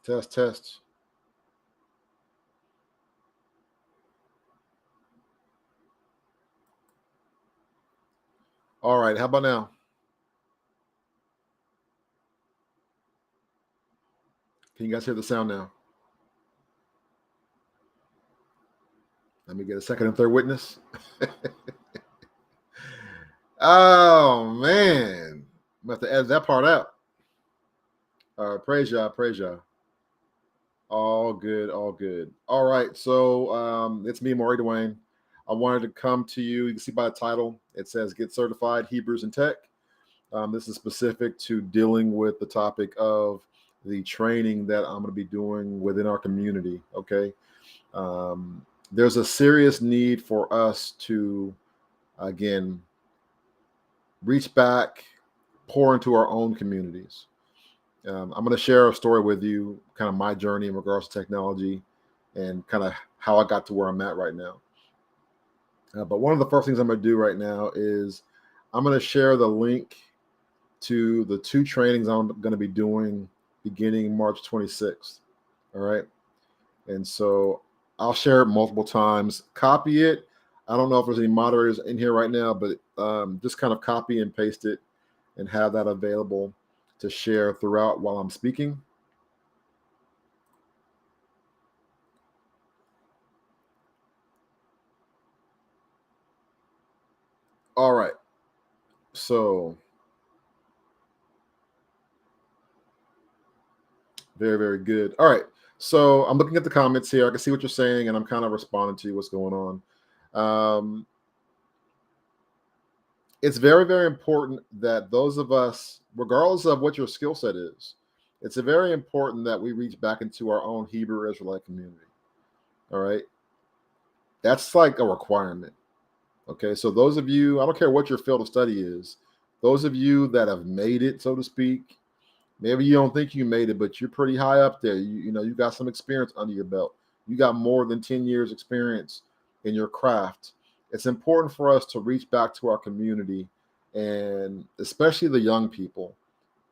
Test, test. All right, how about now? Can you guys hear the sound now? Let me get a second and third witness. Oh, man. I'm going to have to edit that part out. All right, praise y'all, praise y'all. All good, all good. All right, so it's me, Duane. I wanted to come to you. You can see by the title, it says Get Certified, Hebrews in Tech. This is specific to dealing with the topic of the training that I'm going to be doing within our community, okay? There's a serious need for us to, again, reach back, pour into our own communities. I'm going to share a story with you, kind of my journey in regards to technology and kind of how I got to where I'm at right now. But one of the first things I'm going to do right now is I'm going to share the link to the 2 trainings I'm going to be doing beginning March 26th. All right. And so I'll share it multiple times, copy it. I don't know if there's any moderators in here right now, but just kind of copy and paste it and have that available to share throughout while I'm speaking. All right. So very, very good. All right. So I'm looking at the comments here. I can see what you're saying, and I'm kind of responding to what's going on. It's very, very important that those of us, regardless of what your skill set is, it's very important that we reach back into our own Hebrew Israelite community. All right. That's like a requirement. Okay. So those of you, I don't care what your field of study is, those of you that have made it, so to speak, maybe you don't think you made it, but you're pretty high up there. You know, you got some experience under your belt. You got more than 10 years experience in your craft. It's important for us to reach back to our community, and especially the young people,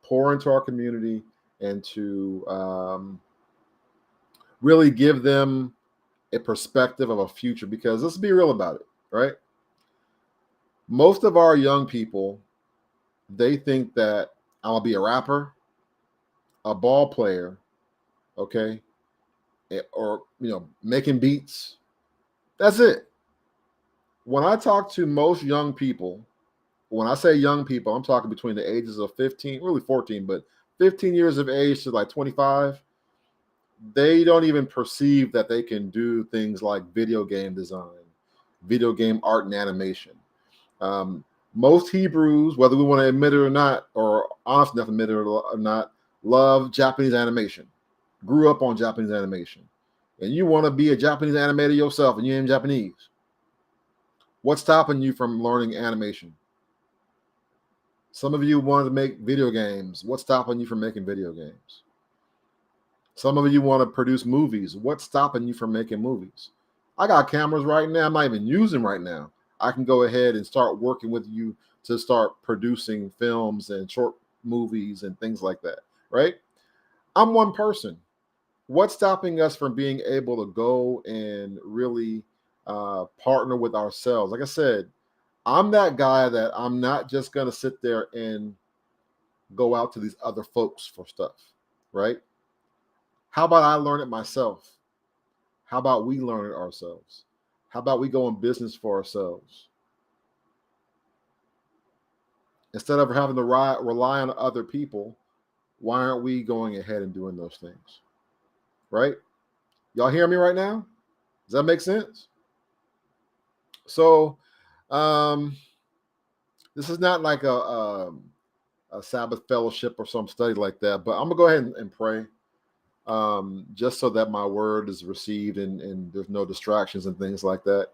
pour into our community and to really give them a perspective of a future, because let's be real about it, right? Most of our young people, they think that I'll be a rapper, a ball player, okay, or, you know, making beats. That's it. When I talk to most young people, when I say young people, I'm talking between the ages of 15, really 14, but 15 years of age to like 25. They don't even perceive that they can do things like video game design, video game art and animation. Most Hebrews, whether we want to admit it or not, or honest enough to admit it or not, love Japanese animation, grew up on Japanese animation. And you want to be a Japanese animator yourself and you're in Japanese. What's stopping you from learning animation? Some of you want to make video games. What's stopping you from making video games? Some of you want to produce movies. What's stopping you from making movies? I got cameras right now I'm not even using right now. I can go ahead and start working with you to start producing films and short movies and things like that, right? I'm one person. What's stopping us from being able to go and really partner with ourselves? Like I said, I'm that guy that I'm not just going to sit there and go out to these other folks for stuff, right? How about I learn it myself? How about we learn it ourselves? How about we go in business for ourselves? Instead of having to rely on other people, why aren't we going ahead and doing those things? Right? Y'all hear me right now? Does that make sense? So, this is not like a Sabbath fellowship or some study like that, but I'm gonna go ahead and pray, just so that my word is received and there's no distractions and things like that.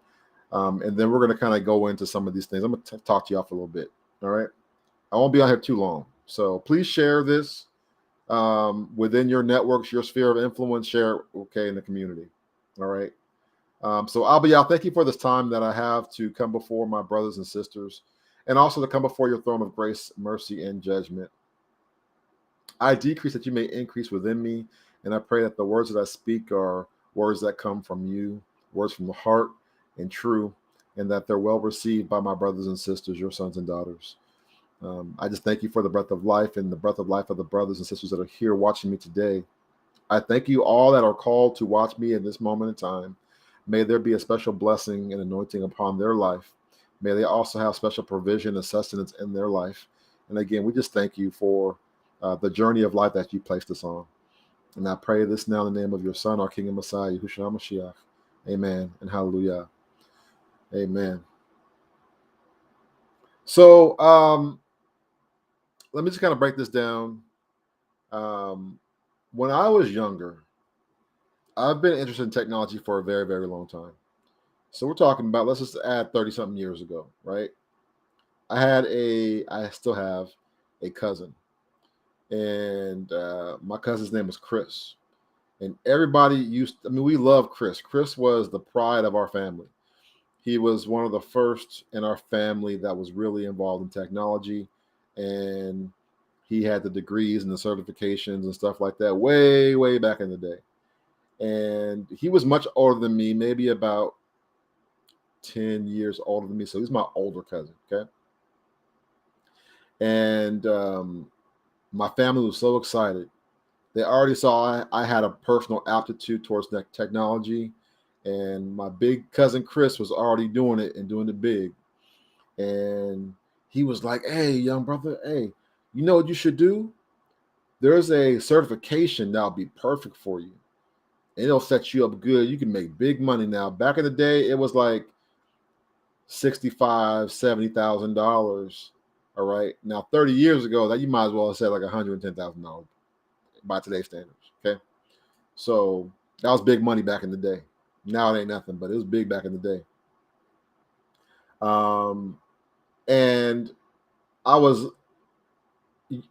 And then we're gonna kind of go into some of these things. I'm gonna talk to y'all for a little bit. All right. I won't be on here too long. So please share this within your networks, your sphere of influence, share it, okay, in the community. All right. So I'll be out. Thank you for this time that I have to come before my brothers and sisters, and also to come before your throne of grace, mercy, and judgment. I decrease that you may increase within me, And I pray that the words that I speak are words that come from you, words from the heart and true, and that they're well received by my brothers and sisters, your sons and daughters. I just thank you for the breath of life and the breath of life of the brothers and sisters that are here watching me today. I thank you all that are called to watch me in this moment in time. May there be a special blessing and anointing upon their life. May they also have special provision and sustenance in their life. And again, we just thank you for the journey of life that you placed us on. And I pray this now in the name of your Son, our King and Messiah, Yahushua HaMashiach. Amen and hallelujah. Amen. So let me just kind of break this down. When I was younger, I've been interested in technology for a very, very long time. So we're talking about, let's just add 30-something years ago, right? I still have a cousin. And my cousin's name was Chris. And everybody we love Chris. Chris was the pride of our family. He was one of the first in our family that was really involved in technology. And he had the degrees and the certifications and stuff like that way, way back in the day. And he was much older than me, maybe about 10 years older than me. So he's my older cousin, okay? And my family was so excited. They already saw I had a personal aptitude towards technology. And my big cousin Chris was already doing it and doing it big. And he was like, hey, young brother, hey, you know what you should do? There's a certification that'll be perfect for you. And it'll set you up good. You can make big money now. Back in the day, it was like $65,000, $70,000. All right. Now, 30 years ago, that you might as well have said like $110,000 by today's standards. Okay. So that was big money back in the day. Now it ain't nothing, but it was big back in the day. And I was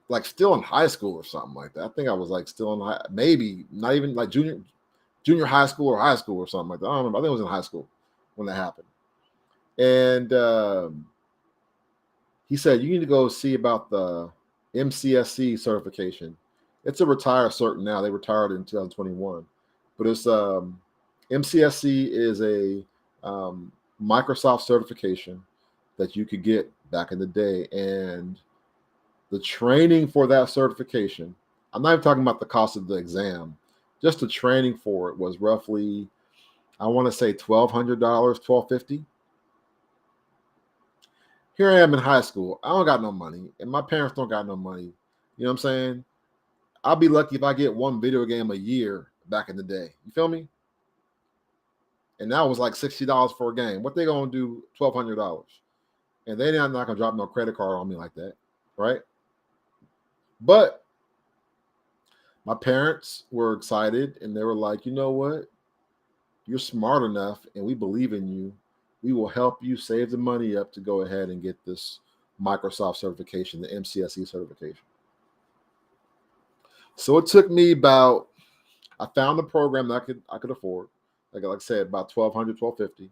like still in high school or something like that. I think I was like still in maybe not even like junior high school or high school or something like that. I don't remember. I think it was in high school when that happened. And he said, you need to go see about the MCSC certification. It's a retire cert now. They retired in 2021. But it's MCSC is a Microsoft certification that you could get back in the day. And the training for that certification, I'm not even talking about the cost of the exam, just the training for it was roughly, I want to say $1,200, $1,250. Here I am in high school. I don't got no money, and my parents don't got no money. You know what I'm saying? I'll be lucky if I get one video game a year back in the day. You feel me? And that was like $60 for a game. What they gonna do? $1,200, and they're not gonna drop no credit card on me like that, right? But my parents were excited, and they were like, you know what? You're smart enough, and we believe in you. We will help you save the money up to go ahead and get this Microsoft certification, the MCSE certification. So it took me about, I found a program that I could afford, like I said, about $1,200, $1,250,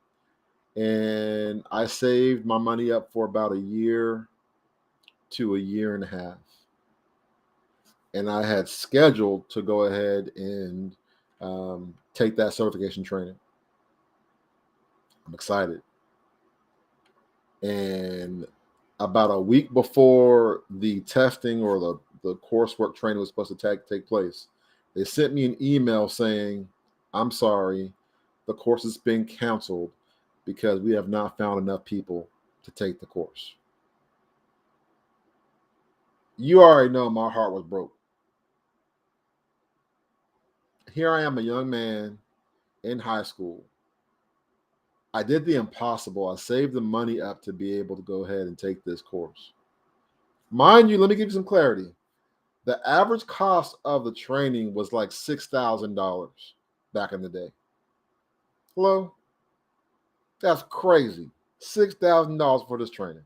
and I saved my money up for about a year to a year and a half. And I had scheduled to go ahead and take that certification training. I'm excited. And about a week before the testing or the coursework training was supposed to take place, they sent me an email saying, I'm sorry, the course has been canceled because we have not found enough people to take the course. You already know my heart was broke. Here I am, a young man in high school. I did the impossible. I saved the money up to be able to go ahead and take this course. Mind you, let me give you some clarity. The average cost of the training was like $6,000 back in the day. Hello? That's crazy. $6,000 for this training.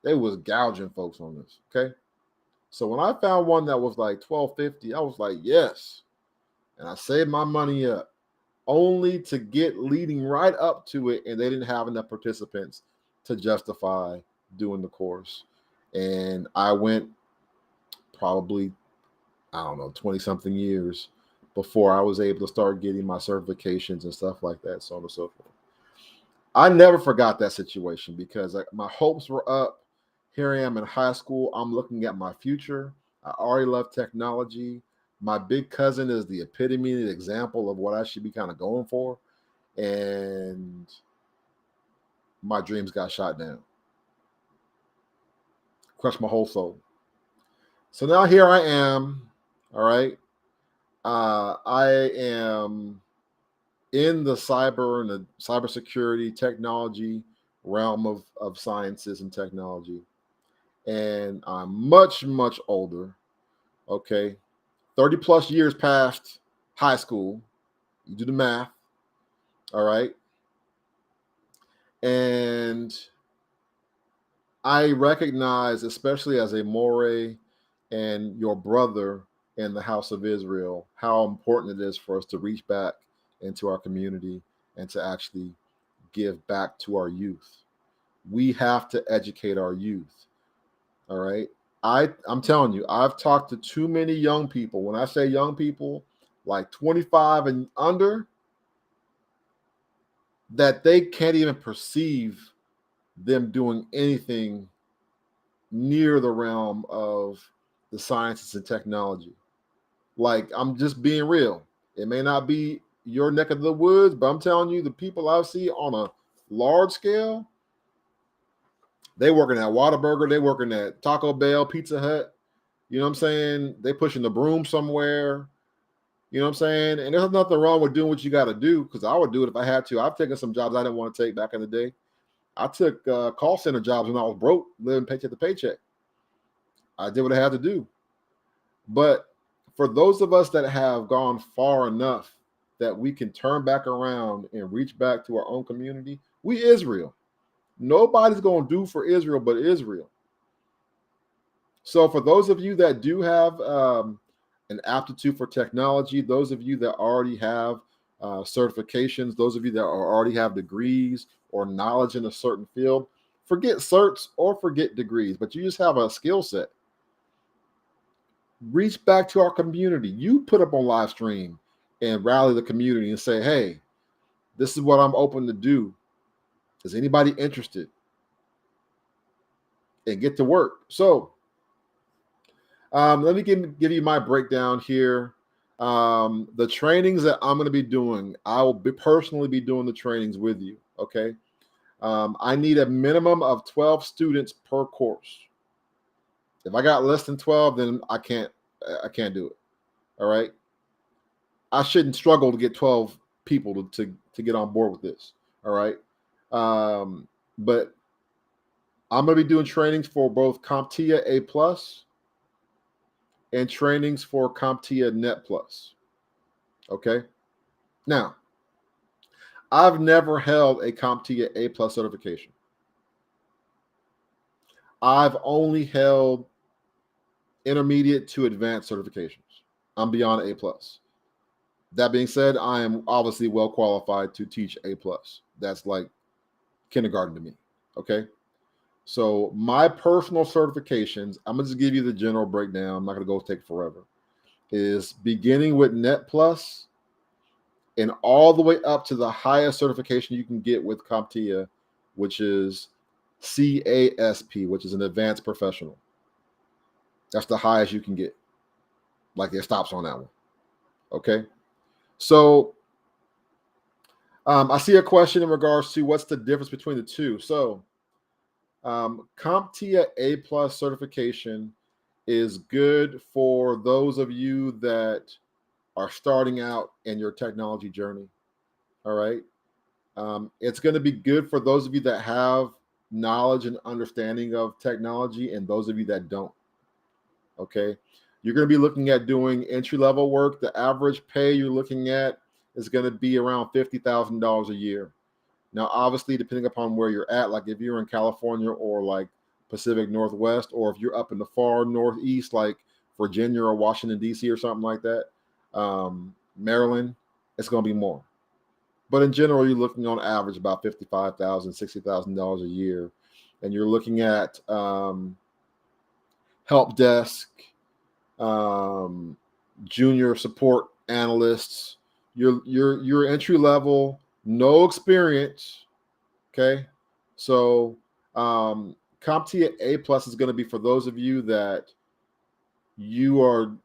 They was gouging folks on this, okay? So when I found one that was like $1,250, I was like, yes. And I saved my money up only to get leading right up to it, and they didn't have enough participants to justify doing the course. And I went probably, I don't know, 20-something years before I was able to start getting my certifications and stuff like that, so on and so forth. I never forgot that situation because my hopes were up. Here I am in high school. I'm looking at my future. I already love technology. My big cousin is the epitome, the example of what I should be kind of going for. And my dreams got shot down. Crushed my whole soul. So now here I am. All right. I am in the cyber and the cybersecurity technology realm of sciences and technology. And I'm much, much older. Okay. 30 plus years past high school. You do the math. All right. And I recognize, especially as a Moray and your brother in the house of Israel, how important it is for us to reach back into our community and to actually give back to our youth. We have to educate our youth. All right. I'm telling you, I've talked to too many young people. When I say young people, like 25 and under, that they can't even perceive them doing anything near the realm of the sciences and technology. Like, I'm just being real. It may not be your neck of the woods, but I'm telling you, the people I see on a large scale, they working at Whataburger, they working at Taco Bell, Pizza Hut. You know what I'm saying? They pushing the broom somewhere. You know what I'm saying? And there's nothing wrong with doing what you got to do, because I would do it if I had to. I've taken some jobs I didn't want to take back in the day. I took call center jobs when I was broke, living paycheck to paycheck. I did what I had to do. But for those of us that have gone far enough that we can turn back around and reach back to our own community, we Israel. Nobody's going to do for Israel but Israel. So for those of you that do have an aptitude for technology, those of you that already have certifications, those of you that already have degrees or knowledge in a certain field, forget certs or forget degrees, but you just have a skill set. Reach back to our community. You put up on live stream and rally the community and say, hey, this is what I'm open to do. Is anybody interested? And get to work. So let me give you my breakdown here. The trainings that I'm going to be doing, I will personally be doing the trainings with you. Okay. I need a minimum of 12 students per course. If I got less than 12, then I can't do it. All right. I shouldn't struggle to get 12 people to get on board with this. All right. But I'm going to be doing trainings for both COMPTIA A plus and trainings for COMPTIA Net plus. Okay. Now, I've never held a COMPTIA A plus certification. I've only held intermediate to advanced certifications. I'm beyond A plus. That being said, I am obviously well qualified to teach A plus. That's like kindergarten to me. Okay. So my personal certifications, I'm gonna just give you the general breakdown. I'm not gonna go take forever. Is beginning with Net plus and all the way up to the highest certification you can get with CompTIA, which is CASP, which is an advanced professional. That's the highest you can get. Like, it stops on that one. Okay. So I see a question in regards to what's the difference between the two. So CompTIA A plus certification is good for those of you that are starting out in your technology journey. All right. It's going to be good for those of you that have knowledge and understanding of technology and those of you that don't. Okay. You're going to be looking at doing entry-level work. The average pay you're looking at is going to be around $50,000 a year. Now, obviously, depending upon where you're at, like if you're in California or like Pacific Northwest, or if you're up in the far Northeast, like Virginia or Washington, D.C. or something like that, Maryland, it's going to be more. But in general, you're looking on average about $55,000, $60,000 a year. And you're looking at help desk, junior support analysts. You're entry level, no experience. Okay, so CompTIA A plus is going to be for those of you that you are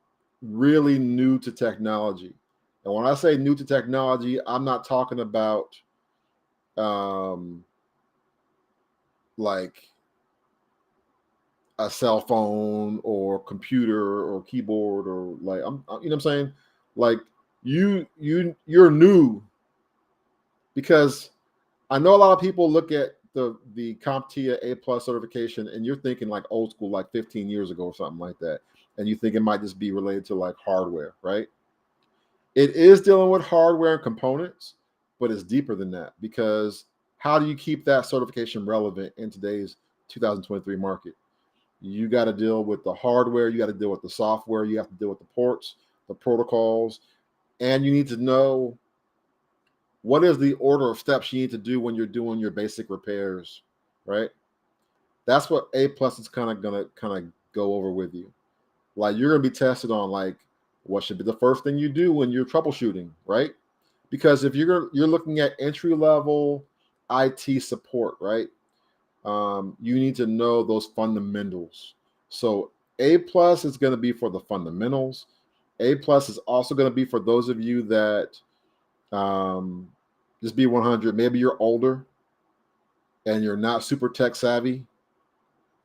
really new to technology. And when I say new to technology, I'm not talking about like a cell phone or computer or keyboard or like you know what I'm saying? Like you're new, because I know a lot of people look at the CompTIA A plus certification and you're thinking like old school, like 15 years ago or something like that. And you think it might just be related to like hardware, right? It is dealing with hardware and components, but it's deeper than that, because how do you keep that certification relevant in today's 2023 market? You got to deal with the hardware, you got to deal with the software, you have to deal with the ports, the protocols, and you need to know what is the order of steps you need to do when you're doing your basic repairs, right? That's what A plus is kind of gonna go over with you. Like you're gonna be tested on like what should be the first thing you do when you're troubleshooting, right? Because if you're looking at entry level IT support, right? You need to know those fundamentals. So A plus is going to be for the fundamentals. A plus is also going to be for those of you that just be 100. Maybe you're older and you're not super tech savvy.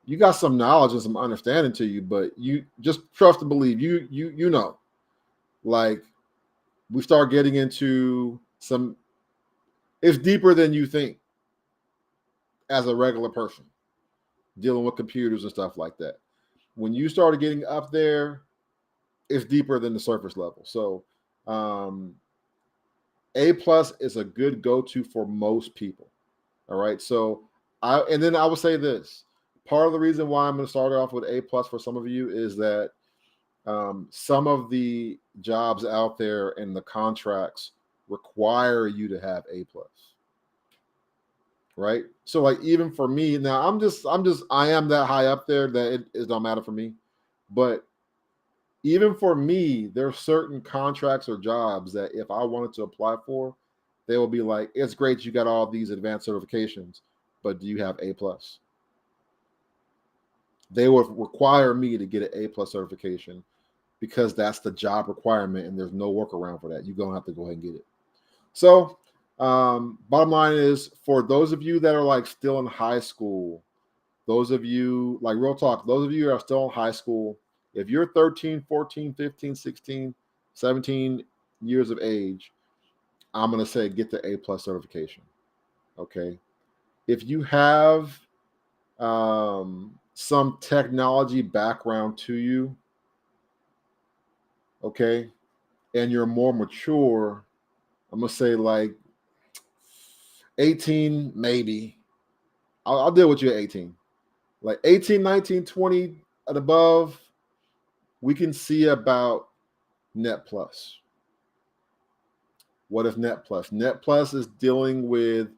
You got some knowledge and some understanding to you, but you just trust and believe. You know, like we start getting into some. It's deeper than you think as a regular person dealing with computers and stuff like that. When you started getting up there, it's deeper than the surface level. So A plus is a good go-to for most people. All right. So then I would say this. Part of the reason why I'm going to start off with A plus for some of you is that some of the jobs out there and the contracts require you to have A plus. Right. So like even for me now, I am that high up there that it don't matter for me. But even for me, there are certain contracts or jobs that if I wanted to apply for, they will be like, it's great you got all these advanced certifications, but do you have A plus? They would require me to get an A plus certification because that's the job requirement and there's no workaround for that. You're going to have to go ahead and get it. So bottom line is, for those of you that are like still in high school, those of you, like real talk, those of you who are still in high school, if you're 13, 14, 15, 16, 17 years of age, I'm going to say get the A plus certification. Okay. If you have some technology background to you, okay, and you're more mature, I'm going to say like 18, maybe. I'll deal with you at 18. Like 18, 19, 20 and above, we can see about Net Plus. What is Net Plus? Net Plus is dealing with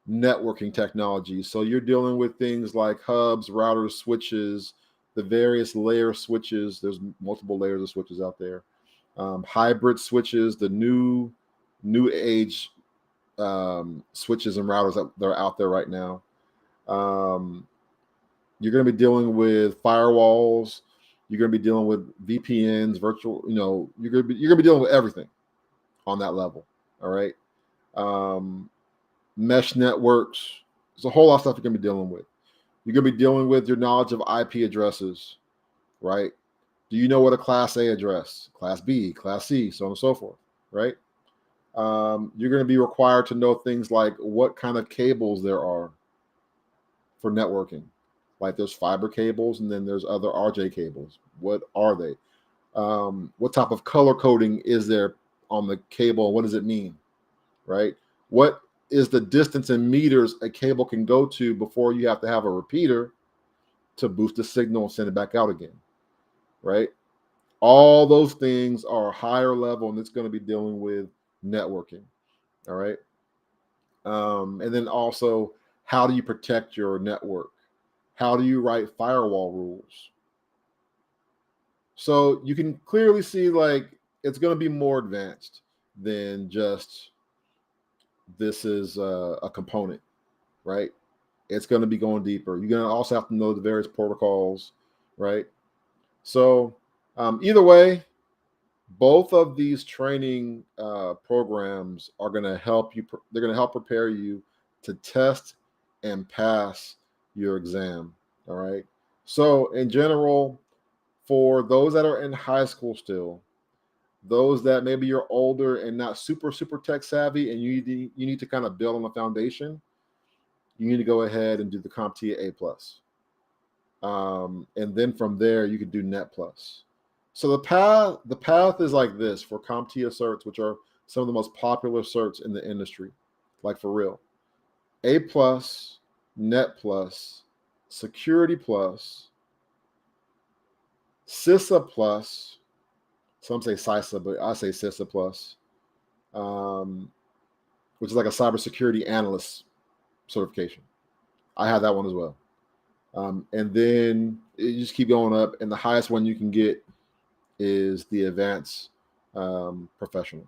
networking technology. So you're dealing with things like hubs, routers, switches, the various layer switches. There's multiple layers of switches out there. Hybrid switches, the new age switches and routers that are out there right now. You're going to be dealing with firewalls. You're going to be dealing with VPNs, virtual. You're going to be dealing with everything on that level. All right. Mesh networks. There's a whole lot of stuff you're going to be dealing with. You're going to be dealing with your knowledge of IP addresses, right? Do you know what a Class A address, Class B, Class C, so on and so forth, right? You're going to be required to know things like what kind of cables there are for networking. Like there's fiber cables and then there's other RJ cables. What are they? What type of color coding is there on the cable? What does it mean, right? What is the distance in meters a cable can go to before you have to have a repeater to boost the signal and send it back out again, right? All those things are higher level, and it's going to be dealing with networking, all right? And then also, how do you protect your network? How do you write firewall rules? So you can clearly see, like, it's going to be more advanced than just this is a component, right? It's going to be going deeper. You're going to also have to know the various protocols, right? So either way, both of these training programs are going to help you. They're going to help prepare you to test and pass your exam. All right. So in general, for those that are in high school still, those that maybe you're older and not super tech savvy, and you need to kind of build on the foundation, you need to go ahead and do the CompTIA A plus. And then from there you could do Net plus. So the path is like this for CompTIA certs, which are some of the most popular certs in the industry, like for real. A plus, Net plus, Security plus, CISA plus. Some say CySA, but I say CISA plus, which is like a cybersecurity analyst certification. I have that one as well. And then you just keep going up, and the highest one you can get is the advanced professional,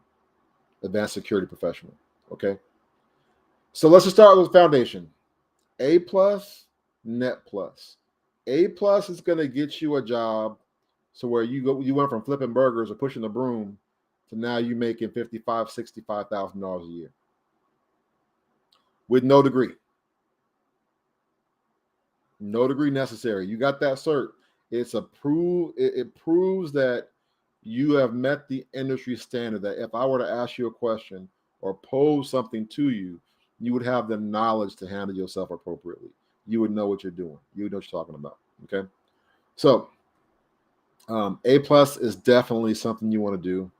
advanced security professional. Okay. So let's just start with foundation. A plus, Net plus. A plus is going to get you a job, so where you went from flipping burgers or pushing the broom to now you making $65,000 a year with no degree. No degree necessary. You got that cert. It's approved. It proves that you have met the industry standard, that if I were to ask you a question or pose something to you, you would have the knowledge to handle yourself appropriately. You would know what you're doing. You would know what you're talking about. Okay. So A plus is definitely something you want to do.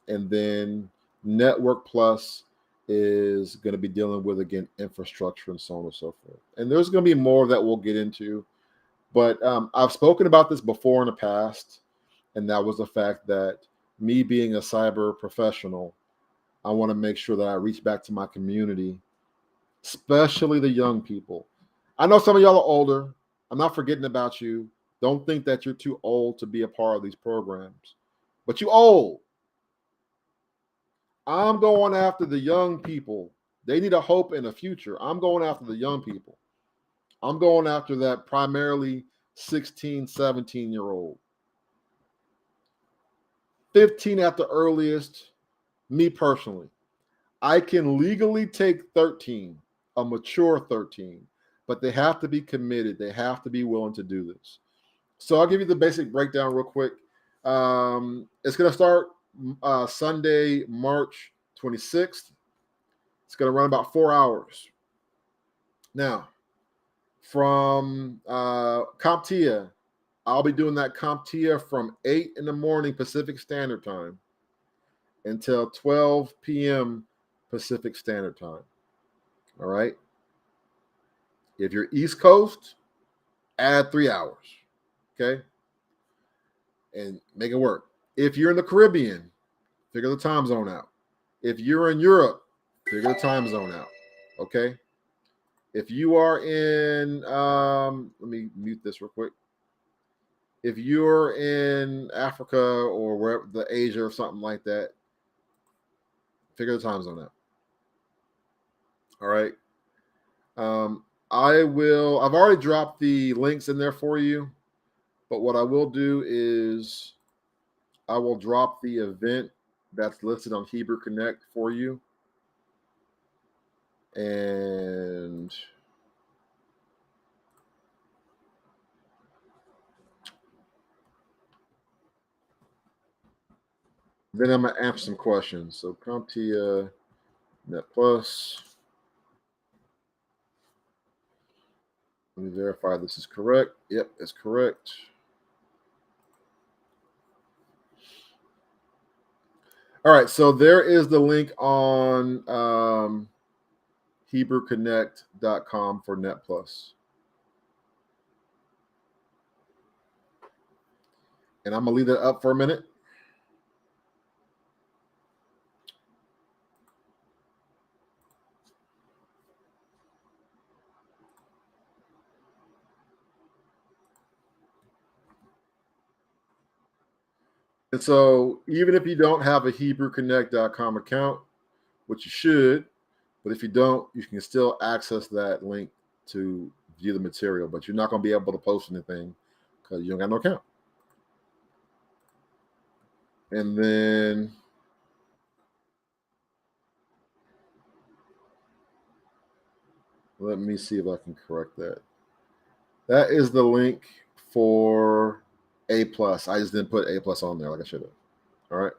And then Network plus is going to be dealing with, again, infrastructure and so on and so forth. And there's going to be more that we'll get into. But I've spoken about this before in the past, and that was the fact that me being a cyber professional, I want to make sure that I reach back to my community, especially the young people. I know some of y'all are older. I'm not forgetting about you. Don't think that you're too old to be a part of these programs, but you old. I'm going after the young people. They need a hope and a future. I'm going after the young people. I'm going after that primarily 16, 17-year-old. 15 at the earliest, me personally. I can legally take 13, a mature 13, but they have to be committed. They have to be willing to do this. So I'll give you the basic breakdown real quick. It's going to start Sunday, March 26th. It's going to run about 4 hours. Now, from CompTIA, I'll be doing that CompTIA from 8 in the morning Pacific Standard Time until 12 p.m. Pacific Standard Time. All right. If you're East Coast, add 3 hours. Okay. And make it work. If you're in the Caribbean, figure the time zone out. If you're in Europe, figure the time zone out. Okay. If you are in, let me mute this real quick. If you're in Africa or wherever, the Asia or something like that, figure the time zone out. All right. I've already dropped the links in there for you, but what I will do is I will drop the event that's listed on Hebrew Connect for you. And then I'm going to answer some questions. So CompTIA Net Plus. Let me verify this is correct. Yep, it's correct. All right, so there is the link on HebrewConnect.com for Net Plus. And I'm going to leave that up for a minute. And so even if you don't have a HebrewConnect.com account, which you should, but if you don't, you can still access that link to view the material, but you're not going to be able to post anything because you don't got no account. And then let me see if I can correct that. That is the link for A+. I just didn't put A+ on there like I should have. All right.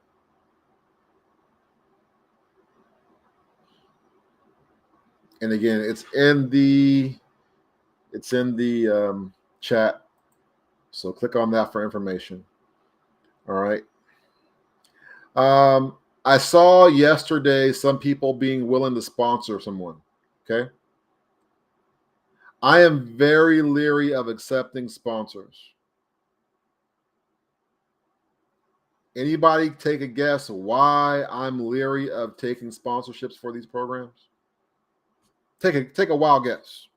And again, it's in the chat. So click on that for information. All right. I saw yesterday some people being willing to sponsor someone. Okay. I am very leery of accepting sponsors. Anybody take a guess why I'm leery of taking sponsorships for these programs? Take a wild guess.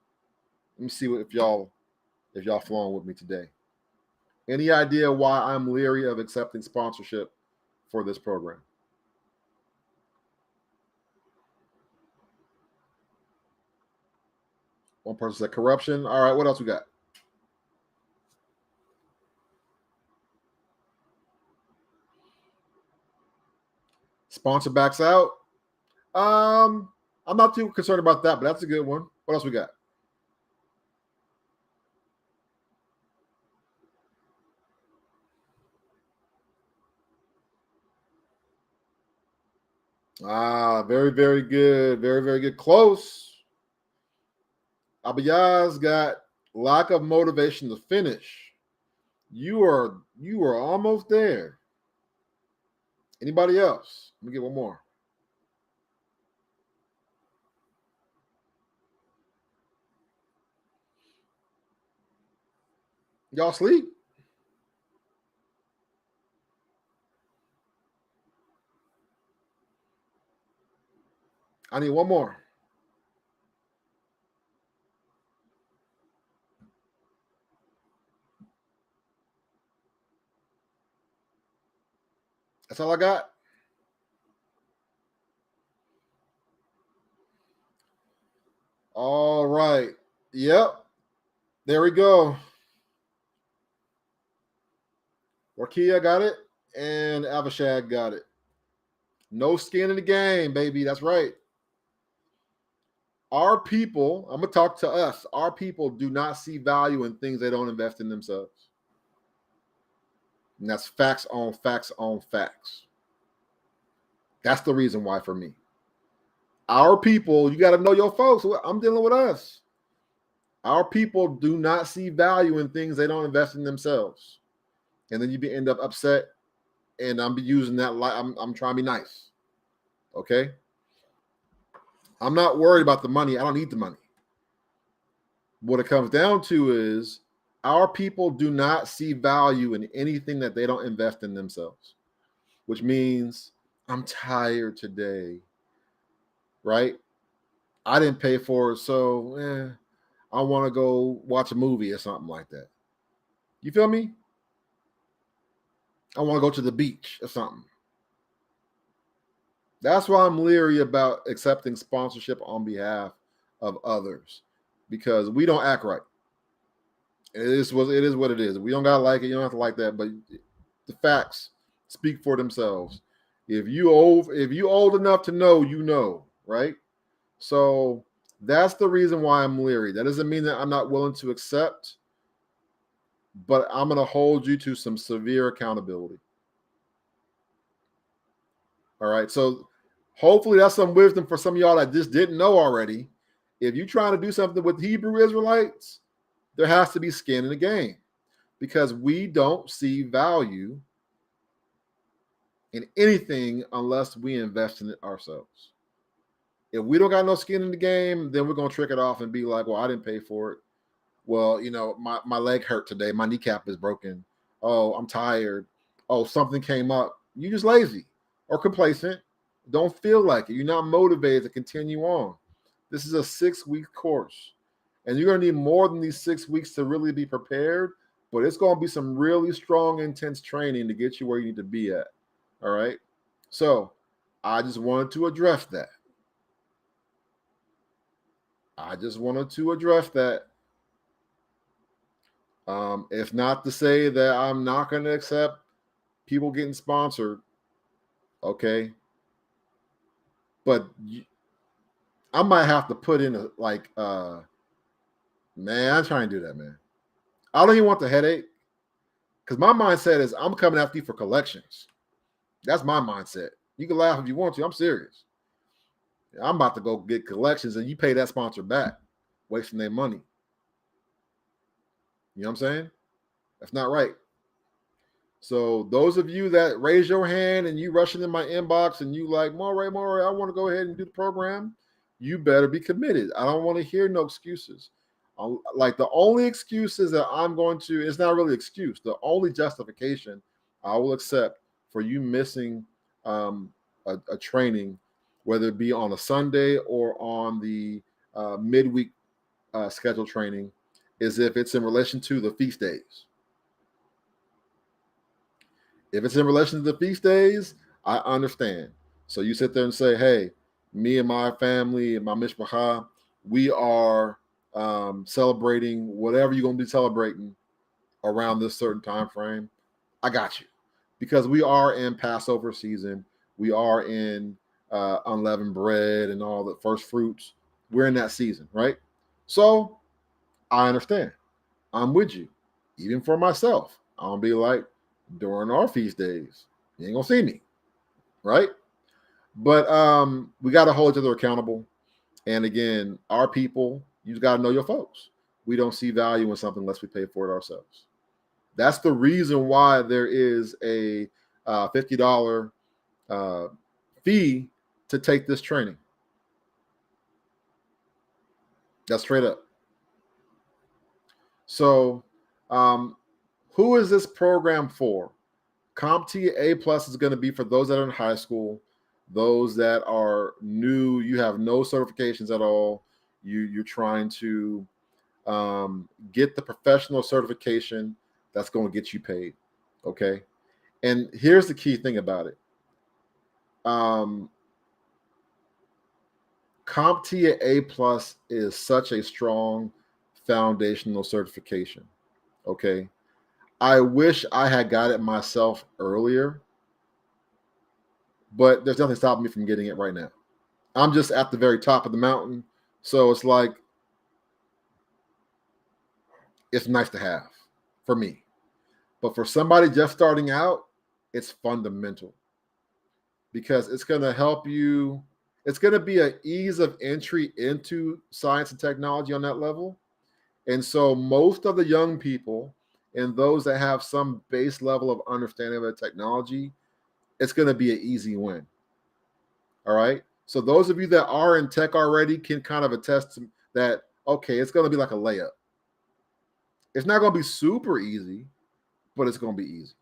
Let me see if y'all flowing with me today. Any idea why I'm leery of accepting sponsorship for this program? One person said corruption. All right, what else we got? Sponsor backs out. I'm not too concerned about that, but that's a good one. What else we got? Very, very good. Very, very good. Close. Abayaz got lack of motivation to finish. You are almost there. Anybody else? Let me get one more. Y'all sleep? I need one more. That's all I got. All right. Yep. There we go. Warkia got it, and Avishag got it. No skin in the game, baby. That's right. Our people, I'm going to talk to us. Our people do not see value in things they don't invest in themselves. And that's facts on facts on facts. That's the reason why for me. Our people, you got to know your folks. I'm dealing with us. Our people do not see value in things they don't invest in themselves. And then you end up upset. And I'm using that like I'm trying to be nice. Okay? I'm not worried about the money. I don't need the money. What it comes down to is our people do not see value in anything that they don't invest in themselves, which means I'm tired today, right? I didn't pay for it, so I want to go watch a movie or something like that. You feel me? I want to go to the beach or something. That's why I'm leery about accepting sponsorship on behalf of others, because we don't act right. It is what it is. We don't gotta like it. You don't have to like that, but the facts speak for themselves. If you old enough to know, you know, right? So that's the reason why I'm leery. That doesn't mean that I'm not willing to accept, but I'm going to hold you to some severe accountability. All right. So hopefully that's some wisdom for some of y'all that just didn't know already. If you're trying to do something with Hebrew Israelites, there has to be skin in the game, because we don't see value in anything unless we invest in it ourselves. If we don't got no skin in the game, then we're going to trick it off and be like, well, I didn't pay for it. Well, my leg hurt today. My kneecap is broken. Oh, I'm tired. Oh, something came up. You're just lazy or complacent. Don't feel like it. You're not motivated to continue on. This is a 6-week course, and you're going to need more than these 6 weeks to really be prepared but it's going to be some really strong, intense training to get you where you need to be at. All right. So I just wanted to address that. If not to say that I'm not going to accept people getting sponsored, okay? But I might have to put in man, I'm trying to do that, man. I don't even want the headache because my mindset is I'm coming after you for collections. That's my mindset. You can laugh if you want to. I'm serious. I'm about to go get collections and you pay that sponsor back, wasting their money. You know what I'm saying? That's not right. So those of you that raise your hand and you rushing in my inbox and you like, Moray, I want to go ahead and do the program, you better be committed. I don't want to hear no excuses. Like the only excuses that I'm going to, it's not really excuse. The only justification I will accept for you missing a training, whether it be on a Sunday or on the midweek scheduled training, is if it's in relation to the feast days. If it's in relation to the feast days, I understand. So you sit there and say, hey, me and my family and my mishpacha, we are celebrating whatever you're going to be celebrating around this certain time frame. I got you. Because we are in Passover season. We are in unleavened bread and all the first fruits. We're in that season, right? So I understand. I'm with you. Even for myself, I'll be like, during our feast days, you ain't gonna see me, right? But we got to hold each other accountable. And again, our people, you got to know your folks. We don't see value in something unless we pay for it ourselves. That's the reason why there is a $50 fee to take this training. That's straight up. So who is this program for? CompTIA A Plus is going to be for those that are in high school, those that are new, you have no certifications at all. You're trying to get the professional certification that's going to get you paid. Okay. And here's the key thing about it. CompTIA A Plus is such a strong foundational certification. Okay. I wish I had got it myself earlier, but there's nothing stopping me from getting it right now. I'm just at the very top of the mountain. So it's like, it's nice to have for me. But for somebody just starting out, it's fundamental because it's going to help you. It's going to be an ease of entry into science and technology on that level. And so most of the young people and those that have some base level of understanding of the technology, it's going to be an easy win. All right. So those of you that are in tech already can kind of attest to that. Okay, it's going to be like a layup. It's not going to be super easy, but it's going to be easy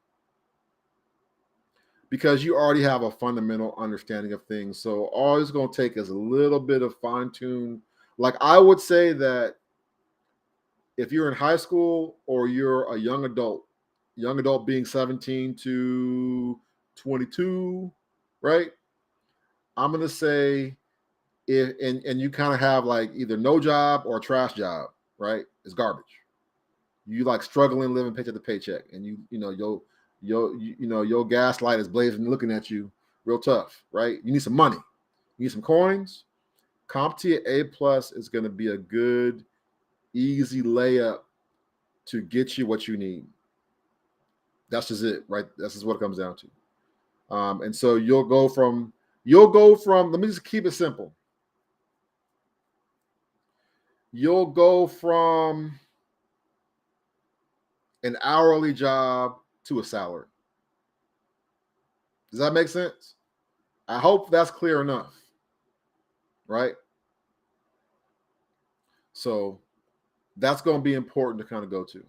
because you already have a fundamental understanding of things. So all it's going to take is a little bit of fine tune. Like I would say that if you're in high school or you're a young adult being 17 to 22, right? I'm going to say and you kind of have like either no job or a trash job, right? It's garbage. You like struggling, living paycheck to paycheck, and your gas light is blazing, looking at you, real tough, right? You need some money, you need some coins. CompTIA A Plus is going to be a good, easy layup to get you what you need. That's just it, right? That's just what it comes down to. And so you'll go from. Let me just keep it simple. You'll go from an hourly job to a salary. Does that make sense? I hope that's clear enough, right? So that's going to be important to kind of go to.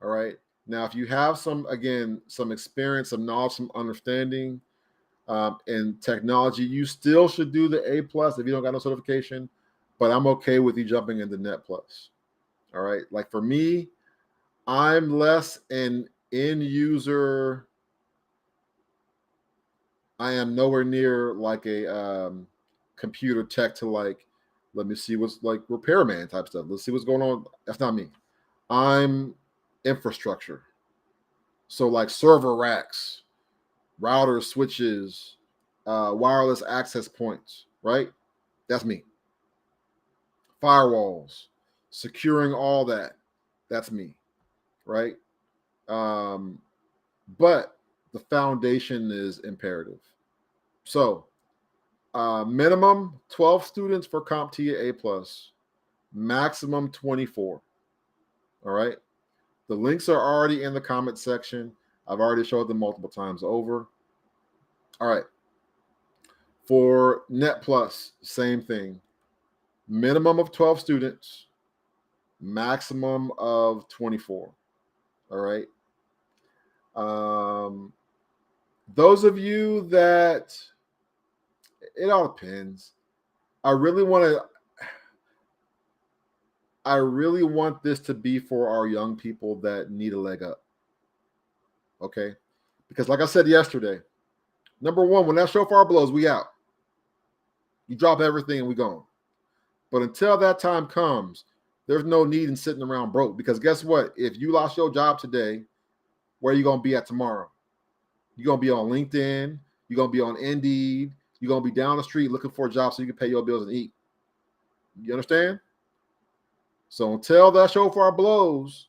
All right. Now, if you have some experience, some knowledge, some understanding in technology, you still should do the A plus if you don't got no certification. But I'm okay with you jumping into Net Plus. All right. Like for me, I'm less an end user. I am nowhere near like a computer tech to like, let me see what's like repairman type stuff. Let's see what's going on. That's not me. I'm infrastructure. So like server racks, routers, switches, wireless access points, right? That's me. Firewalls, securing all that. That's me, right? But the foundation is imperative. So minimum 12 students for CompTIA A plus, maximum 24. All right. The links are already in the comment section. I've already showed them multiple times over. All right. For Net Plus, same thing. Minimum of 12 students, maximum of 24. All right. Those of you that, it all depends. I really want this to be for our young people that need a leg up. Okay. Because like I said yesterday, number one, when that shofar blows, we out. You drop everything and we gone. But until that time comes, there's no need in sitting around broke. Because guess what? If you lost your job today, where are you going to be at tomorrow? You're going to be on LinkedIn. You're going to be on Indeed. You're going to be down the street looking for a job so you can pay your bills and eat. You understand? So until that shofar blows,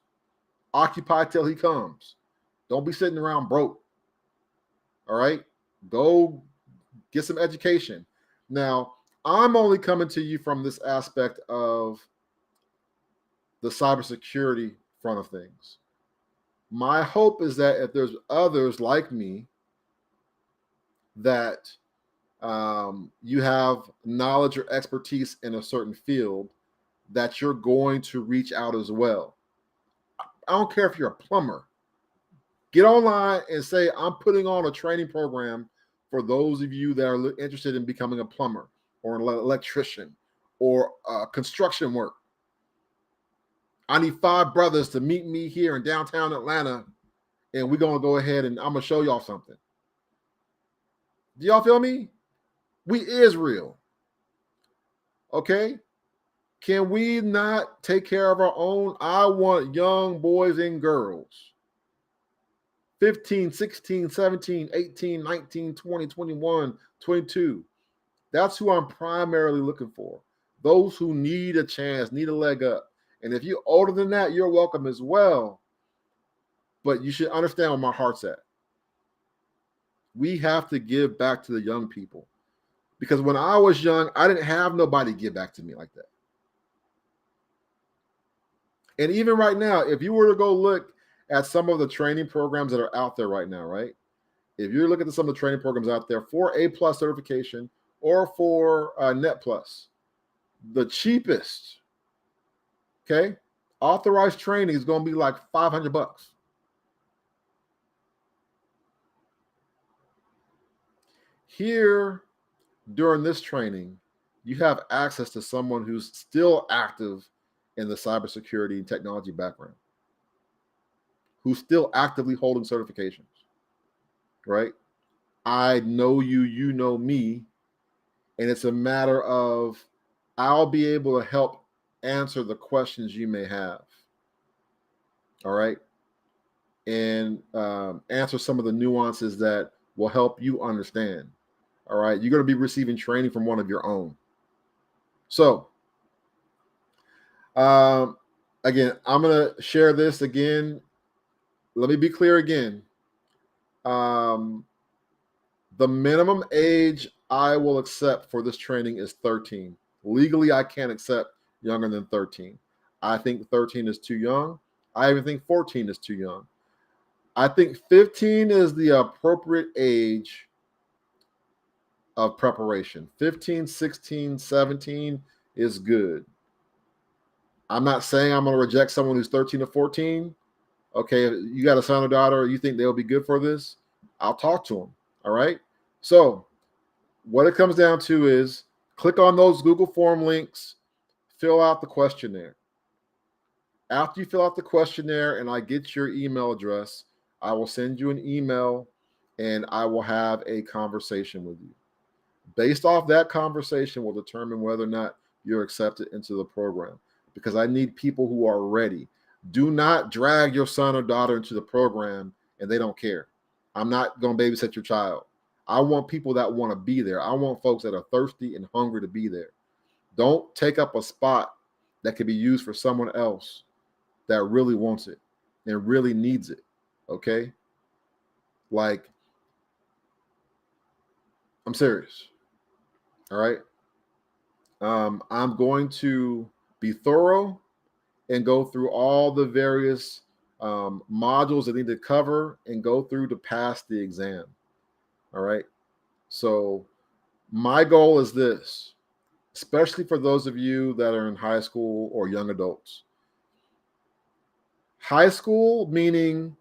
occupy till he comes. Don't be sitting around broke. All right? Go get some education. Now, I'm only coming to you from this aspect of the cybersecurity front of things. My hope is that if there's others like me that you have knowledge or expertise in a certain field, that you're going to reach out as well. I don't care if you're a plumber. Get online and say, I'm putting on a training program for those of you that are interested in becoming a plumber or an electrician or construction work. I need 5 brothers to meet me here in downtown Atlanta, and we're going to go ahead and I'm going to show y'all something. Do y'all feel me? We Israel. Okay? Can we not take care of our own? I want young boys and girls. 15, 16, 17, 18, 19, 20, 21, 22. That's who I'm primarily looking for. Those who need a chance, need a leg up. And if you're older than that, you're welcome as well. But you should understand where my heart's at. We have to give back to the young people. Because when I was young, I didn't have nobody give back to me like that. And even right now, if you were to go look at some of the training programs that are out there right now, right? If you're looking at some of the training programs out there for A+ certification or for Net Plus, the cheapest, okay, authorized training is going to be like $500. Here, during this training, you have access to someone who's still active in the cybersecurity and technology background, who's still actively holding certifications, right? I know you, you know me, and it's a matter of I'll be able to help answer the questions you may have, all right? And answer some of the nuances that will help you understand, all right? You're going to be receiving training from one of your own. So, again, I'm going to share this again. Let me be clear again. The minimum age I will accept for this training is 13. Legally, I can't accept younger than 13. I think 13 is too young. I even think 14 is too young. I think 15 is the appropriate age of preparation. 15, 16, 17 is good. I'm not saying I'm going to reject someone who's 13 or 14. Okay, you got a son or daughter, you think they'll be good for this? I'll talk to them. All right. So what it comes down to is click on those Google form links, fill out the questionnaire, After you fill out the questionnaire and I get your email address, I will send you an email and I will have a conversation with you. Based off that conversation will determine whether or not you're accepted into the program, because I need people who are ready. Do not drag your son or daughter into the program and they don't care. I'm not going to babysit your child. I want people that want to be there. I want folks that are thirsty and hungry to be there. Don't take up a spot that could be used for someone else that really wants it and really needs it. Okay? Like, I'm serious. All right? I'm going to be thorough and go through all the various modules that need to cover and go through to pass the exam. All right. So my goal is this, especially for those of you that are in high school or young adults. High school meaning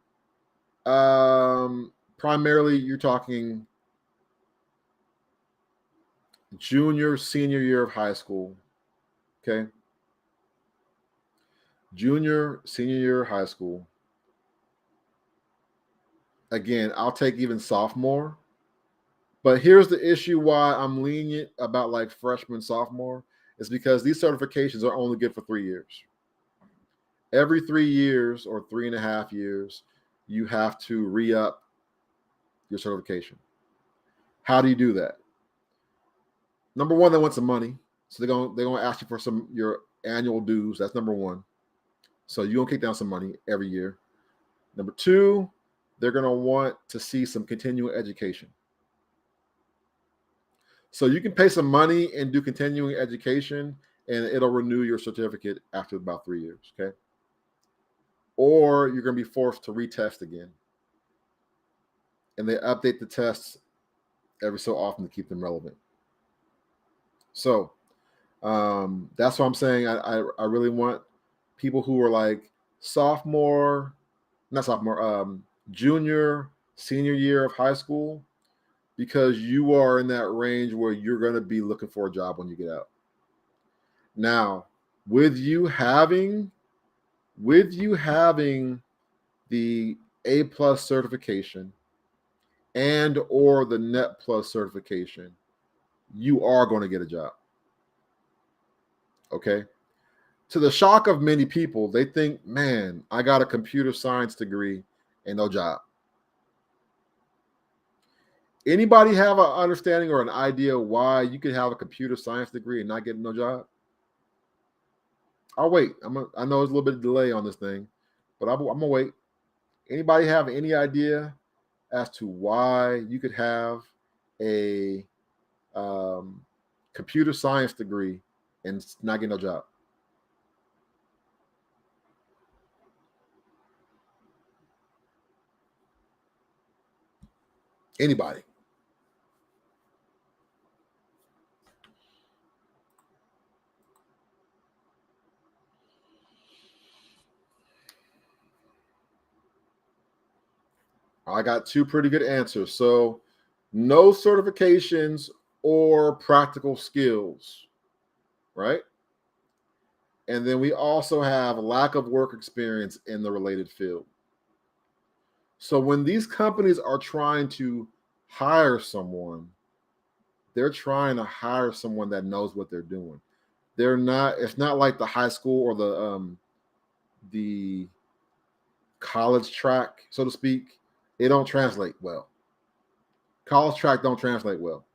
primarily you're talking junior, senior year of high school. Okay. Junior, senior year of high school. Again, I'll take even sophomore. But here's the issue why I'm lenient about like freshman, sophomore, is because these certifications are only good for 3 years. Every 3 years or 3.5 years, you have to re-up your certification. How do you do that? Number one, they want some money. So they're gonna ask you for your annual dues. That's number one. So you're gonna kick down some money every year. Number two, they're gonna want to see some continuing education. So you can pay some money and do continuing education, and it'll renew your certificate after about 3 years, okay? Or you're going to be forced to retest again. And they update the tests every so often to keep them relevant. So that's what I'm saying. I really want people who are like junior, senior year of high school, because you are in that range where you're going to be looking for a job when you get out. Now, with you having the A+ certification and or the Net+ certification, you are going to get a job. Okay? To the shock of many people, they think, man, I got a computer science degree and no job. Anybody have an understanding or an idea why you could have a computer science degree and not get no job? I'll wait. I know there's a little bit of delay on this thing, but I'm gonna wait. Anybody have any idea as to why you could have a computer science degree and not get no job? Anybody? I got two pretty good answers. So, no certifications or practical skills, right? And then we also have lack of work experience in the related field. So when these companies are trying to hire someone, they're trying to hire someone that knows what they're doing. It's not like the high school or the college track, so to speak. It don't translate well. College track don't translate well.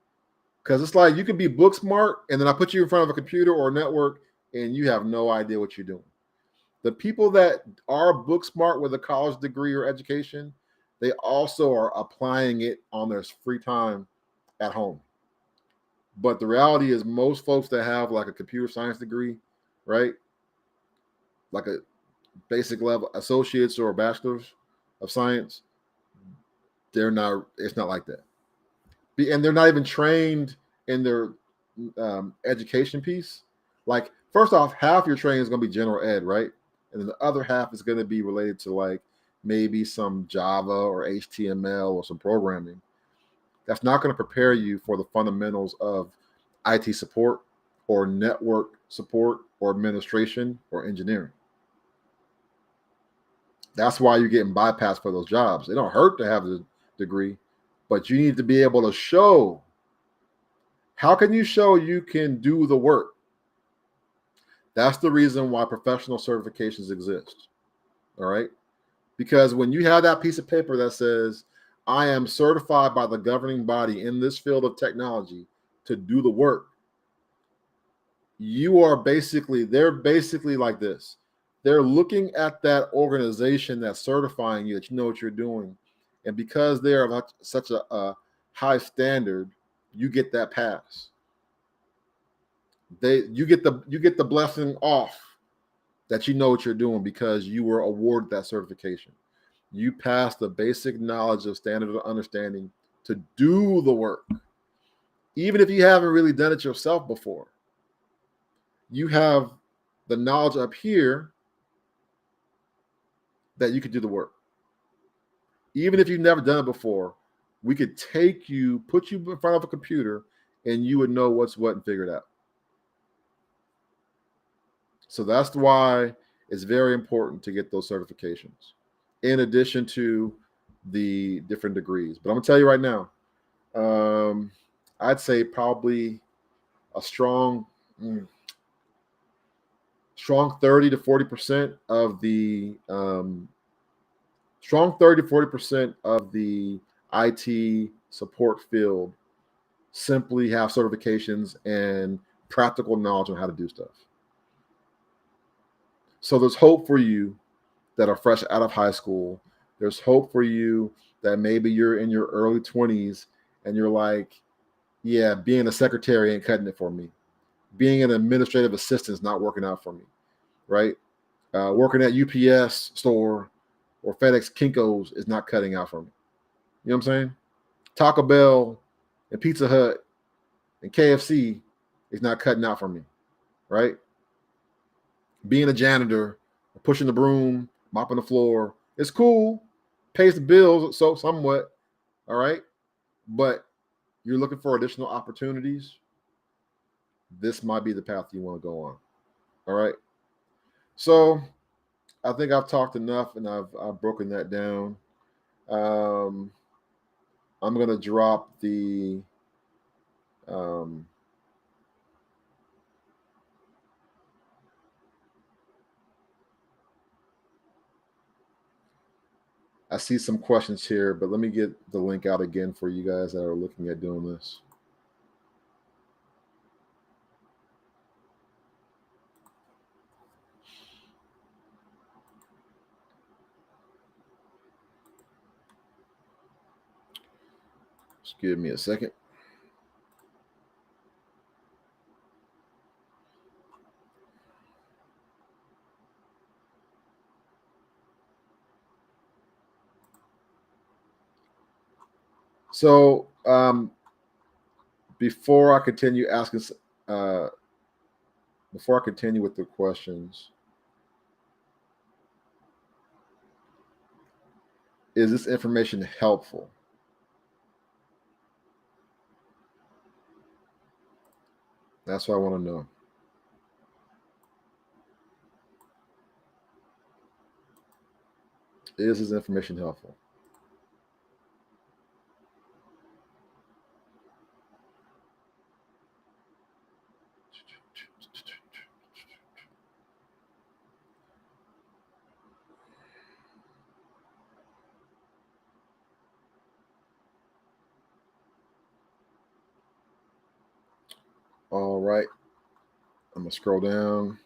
Because it's like you can be book smart, and then I put you in front of a computer or a network, and you have no idea what you're doing. The people that are book smart with a college degree or education, they also are applying it on their free time at home. But the reality is most folks that have like a computer science degree, right? Like a basic level associates or a bachelor's of science, it's not like that. And they're not even trained in their education piece. Like, first off, half your training is going to be general ed, right? And then the other half is going to be related to like maybe some Java or HTML or some programming. That's not going to prepare you for the fundamentals of IT support or network support or administration or engineering. That's why you're getting bypassed for those jobs. It don't hurt to have the degree, but you need to be able to show. How can you show you can do the work? That's the reason why professional certifications exist. All right. Because when you have that piece of paper that says, I am certified by the governing body in this field of technology to do the work, they're basically like this. They're looking at that organization that's certifying you, that you know what you're doing. And because they are such a high standard, you get that pass. You get the blessing off that you know what you're doing because you were awarded that certification. You pass the basic knowledge of standard of understanding to do the work. Even if you haven't really done it yourself before, you have the knowledge up here that you could do the work. Even if you've never done it before, we could put you in front of a computer, and you would know what's what and figure it out. So that's why it's very important to get those certifications, in addition to the different degrees. But I'm gonna tell you right now, I'd say probably a strong 30 to 40% of the strong 30 to 40% of the IT support field simply have certifications and practical knowledge on how to do stuff. So there's hope for you that are fresh out of high school. There's hope for you that maybe you're in your early 20s and you're like, yeah, being a secretary ain't cutting it for me. Being an administrative assistant is not working out for me, right? Working at UPS store or FedEx Kinko's is not cutting out for me. You know what I'm saying? Taco Bell and Pizza Hut and KFC is not cutting out for me, right? Being a janitor, pushing the broom, mopping the floor, it's cool, pays the bills, so somewhat, all right? But you're looking for additional opportunities, this might be the path you want to go on, all right? So I think I've talked enough and I've broken that down. I'm going to drop the I see some questions here, but let me get the link out again for you guys that are looking at doing this. Just give me a second. So before I continue with the questions, is this information helpful? That's what I want to know. Is this information helpful? All right. I'm going to scroll down.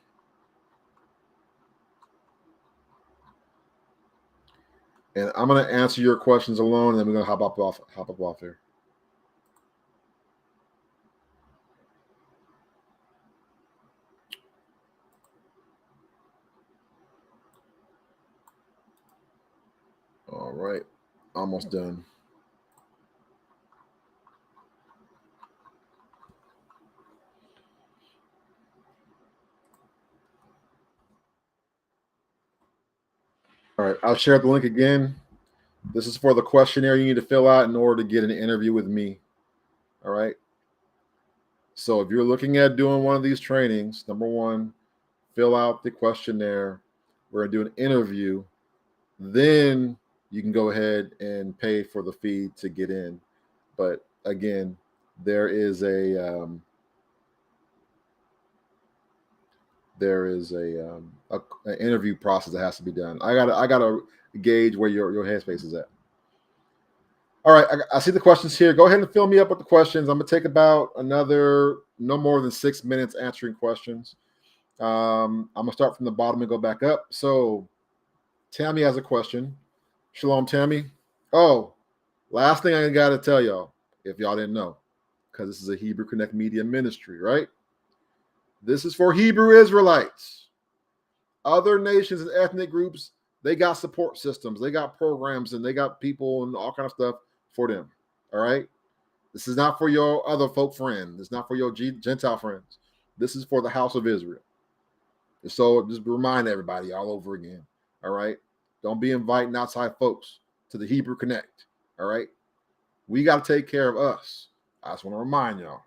And I'm going to answer your questions alone, and then we're going to hop up off here. All right. Almost done. All right. I'll share the link again. This is for the questionnaire you need to fill out in order to get an interview with me. All right. So if you're looking at doing one of these trainings, number one, fill out the questionnaire. We're going to do an interview. then you can go ahead and pay for the fee to get in. But again, there is an interview process that has to be done. I gotta gauge where your headspace is at. All right, I see the questions here. Go ahead and fill me up with the questions. I'm gonna take about another no more than 6 minutes answering questions. I'm gonna start from the bottom and go back up. So Tammy has a question. Shalom, Tammy. Oh, last thing I gotta tell y'all, if y'all didn't know, because this is a Hebrew Connect Media ministry, right? This is for Hebrew Israelites. Other nations and ethnic groups, they got support systems, they got programs, and they got people and all kind of stuff for them. All right. This is not for your other folk friends. It's not for your Gentile friends. This is for the house of Israel. So just remind everybody all over again. All right. Don't be inviting outside folks to the Hebrew Connect. All right. We got to take care of us. I just want to remind y'all.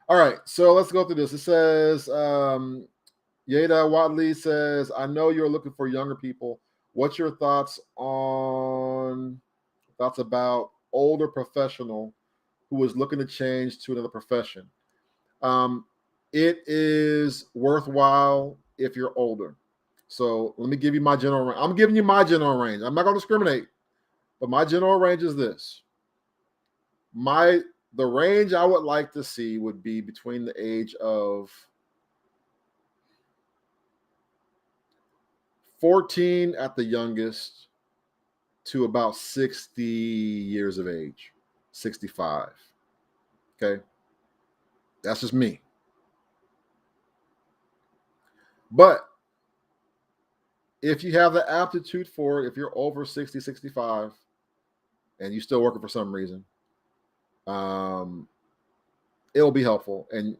All right. So let's go through this. It says, Yeda Watley says, I know you're looking for younger people. What's your thoughts about older professional who is looking to change to another profession? It is worthwhile if you're older. So let me give you my general range. I'm giving you my general range. I'm not going to discriminate, but my general range is this. The range I would like to see would be between the age of 14 at the youngest to about 60 years of age, 65. Okay. That's just me. But if you have the aptitude for it, if you're over 60, 65, and you're still working for some reason, it'll be helpful and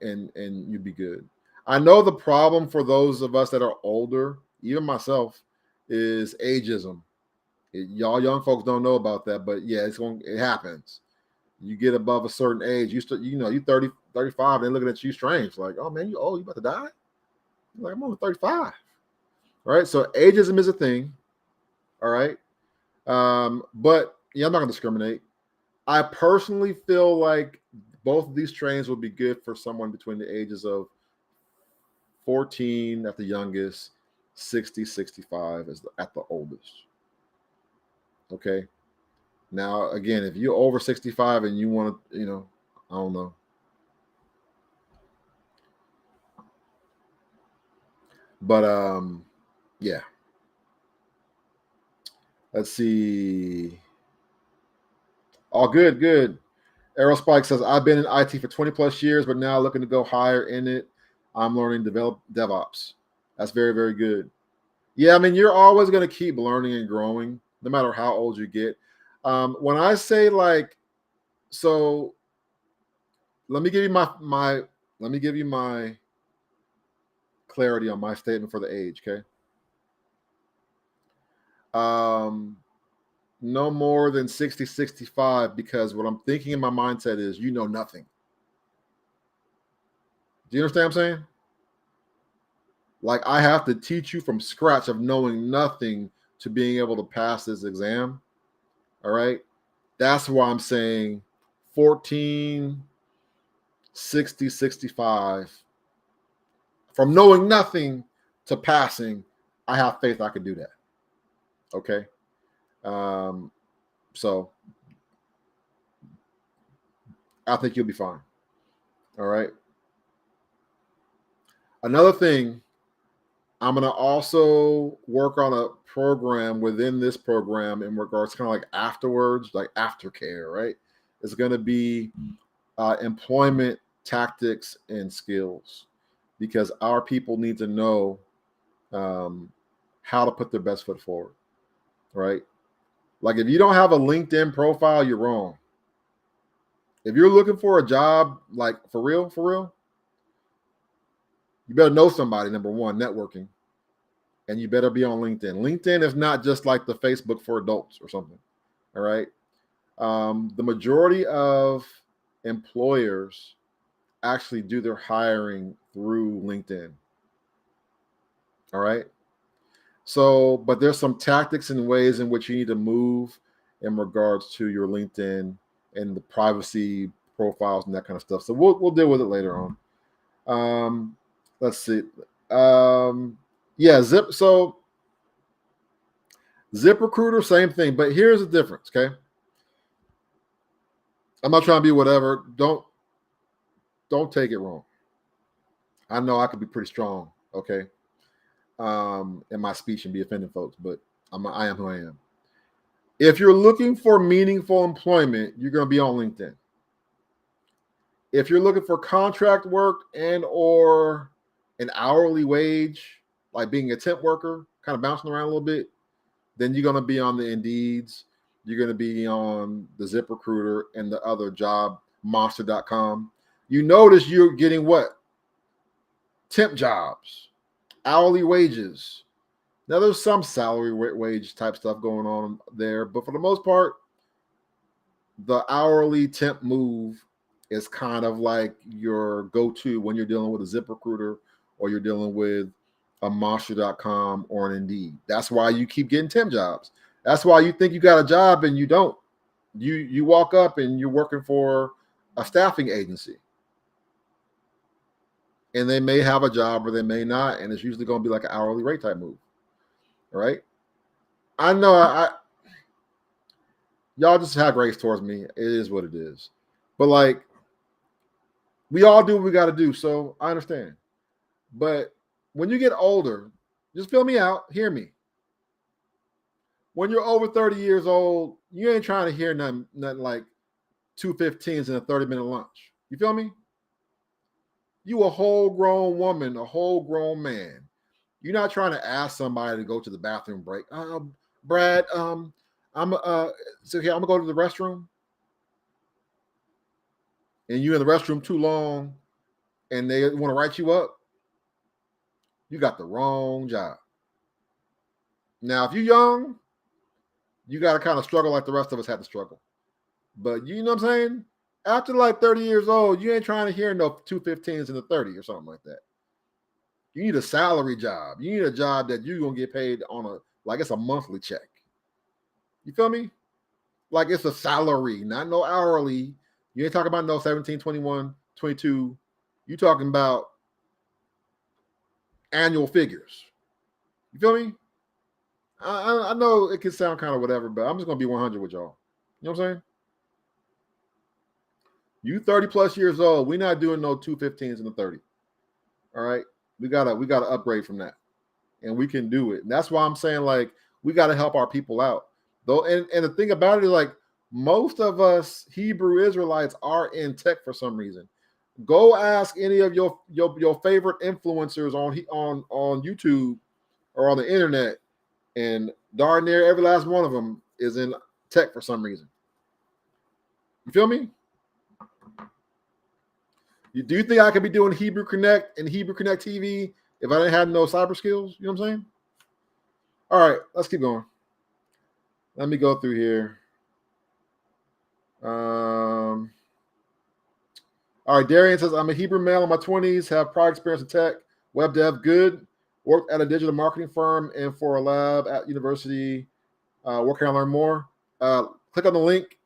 you'd be good. I know the problem for those of us that are older, even myself, is ageism. Y'all young folks don't know about that, but yeah, it happens. You get above a certain age, you 30, 35, they're looking at you strange, like, oh man, you about to die? You're like, I'm only 35. All right, so ageism is a thing. All right. But yeah, I'm not gonna discriminate. I personally feel like both of these trains would be good for someone between the ages of 14 at the youngest, 60, 65 at the oldest. Okay. Now, again, if you're over 65 and you want to, I don't know. But yeah. Let's see. Oh, good. Aerospike says, I've been in IT for 20 plus years, but now looking to go higher in it. I'm learning develop DevOps. That's very, very good. Yeah, I mean, you're always going to keep learning and growing, no matter how old you get. When I say so let me give you my clarity on my statement for the age, okay? No more than 60, 65, because what I'm thinking in my mindset is you know nothing. Do you understand what I'm saying? Like, I have to teach you from scratch of knowing nothing to being able to pass this exam. All right. That's why I'm saying 14, 60, 65. From knowing nothing to passing, I have faith I can do that. Okay. So I think you'll be fine. All right. Another thing, I'm going to also work on a program within this program in regards to kind of like afterwards, like aftercare, right? It's going to be employment tactics and skills, because our people need to know how to put their best foot forward, right? Like, if you don't have a LinkedIn profile, you're wrong. If you're looking for a job, like for real, you better know somebody, number one, networking. And you better be on LinkedIn. LinkedIn is not just like the Facebook for adults or something. All right. The majority of employers actually do their hiring through LinkedIn. All right. So, but there's some tactics and ways in which you need to move in regards to your LinkedIn and the privacy profiles and that kind of stuff. So we'll deal with it later on. Let's see. Yeah, Zip. So ZipRecruiter, same thing, but here's the difference. Okay, I'm not trying to be whatever. Don't take it wrong. I know I could be pretty strong. Okay, in my speech and be offending folks, but I am who I am. If you're looking for meaningful employment, you're going to be on LinkedIn. If you're looking for contract work and or an hourly wage, like being a temp worker, kind of bouncing around a little bit, then you're going to be on the Indeeds. You're going to be on the ZipRecruiter and the other jobmonster.com. You notice you're getting what? Temp jobs, hourly wages. Now, there's some salary wage type stuff going on there, but for the most part, the hourly temp move is kind of like your go-to when you're dealing with a ZipRecruiter or you're dealing with a monster.com or an Indeed. That's why you keep getting temp jobs. That's why you think you got a job and you don't. You walk up and you're working for a staffing agency. And they may have a job or they may not, and it's usually going to be like an hourly rate type move. All right? I know y'all just have grace towards me. It is what it is. But like, we all do what we got to do, so I understand. But when you get older, just fill me out, hear me. When you're over 30 years old, you ain't trying to hear nothing like 2:15s and a 30-minute lunch. You feel me? You a whole grown woman, a whole grown man. You're not trying to ask somebody to go to the bathroom break. Brad, I'm so here, I'm gonna go to the restroom. And you're in the restroom too long and they want to write you up, you got the wrong job. Now, if you're young, you got to kind of struggle like the rest of us had to struggle. But you know what I'm saying? After like 30 years old, you ain't trying to hear no 2:15s and a 30 or something like that. You need a salary job. You need a job that you're going to get paid on like it's a monthly check. You feel me? Like it's a salary, not no hourly. You ain't talking about no 17, 21, 22. You talking about annual figures. You feel me? I know it can sound kind of whatever, but I'm just going to be 100 with y'all. You know what I'm saying? You 30 plus years old, we're not doing no 2:15s and a 30. All right? We gotta upgrade from that. And we can do it. And that's why I'm saying, like, we got to help our people out. Though, and the thing about it is, like, most of us Hebrew Israelites are in tech for some reason. Go ask any of your favorite influencers on YouTube or on the internet, and darn near every last one of them is in tech for some reason. You feel me? Do you think I could be doing Hebrew Connect and Hebrew Connect TV if I didn't have no cyber skills? You know what I'm saying? All right, let's keep going. Let me go through here. All right, Darian says, I'm a Hebrew male in my 20s, have prior experience in tech, web dev, good. Worked at a digital marketing firm and for a lab at university. Where can I learn more? Click on the link.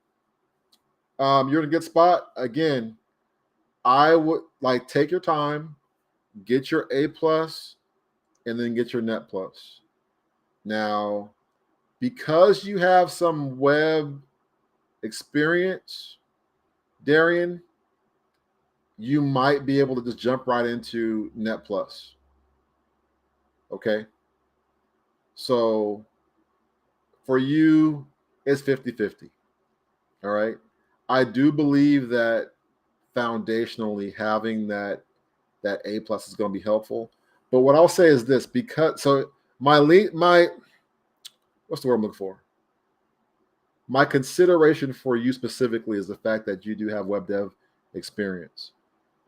You're in a good spot. Again, I would like take your time, get your A+, and then get your Net+. Now, because you have some web experience, Darian, you might be able to just jump right into Net+. Okay? So for you, it's 50-50. All right? I do believe that foundationally having that A+ is going to be helpful. But what I'll say is this, because so my what's the word I'm looking for? My consideration for you specifically is the fact that you do have web dev experience.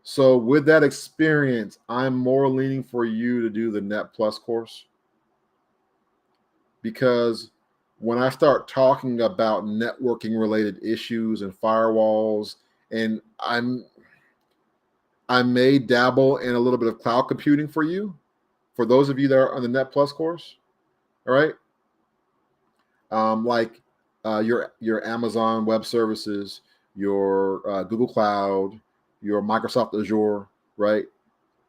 So with that experience, I'm more leaning for you to do the Net+ course, because when I start talking about networking related issues and firewalls, and I may dabble in a little bit of cloud computing for you, for those of you that are on the Net+ course. All right. Like your Amazon Web Services, your Google Cloud, your Microsoft Azure, right?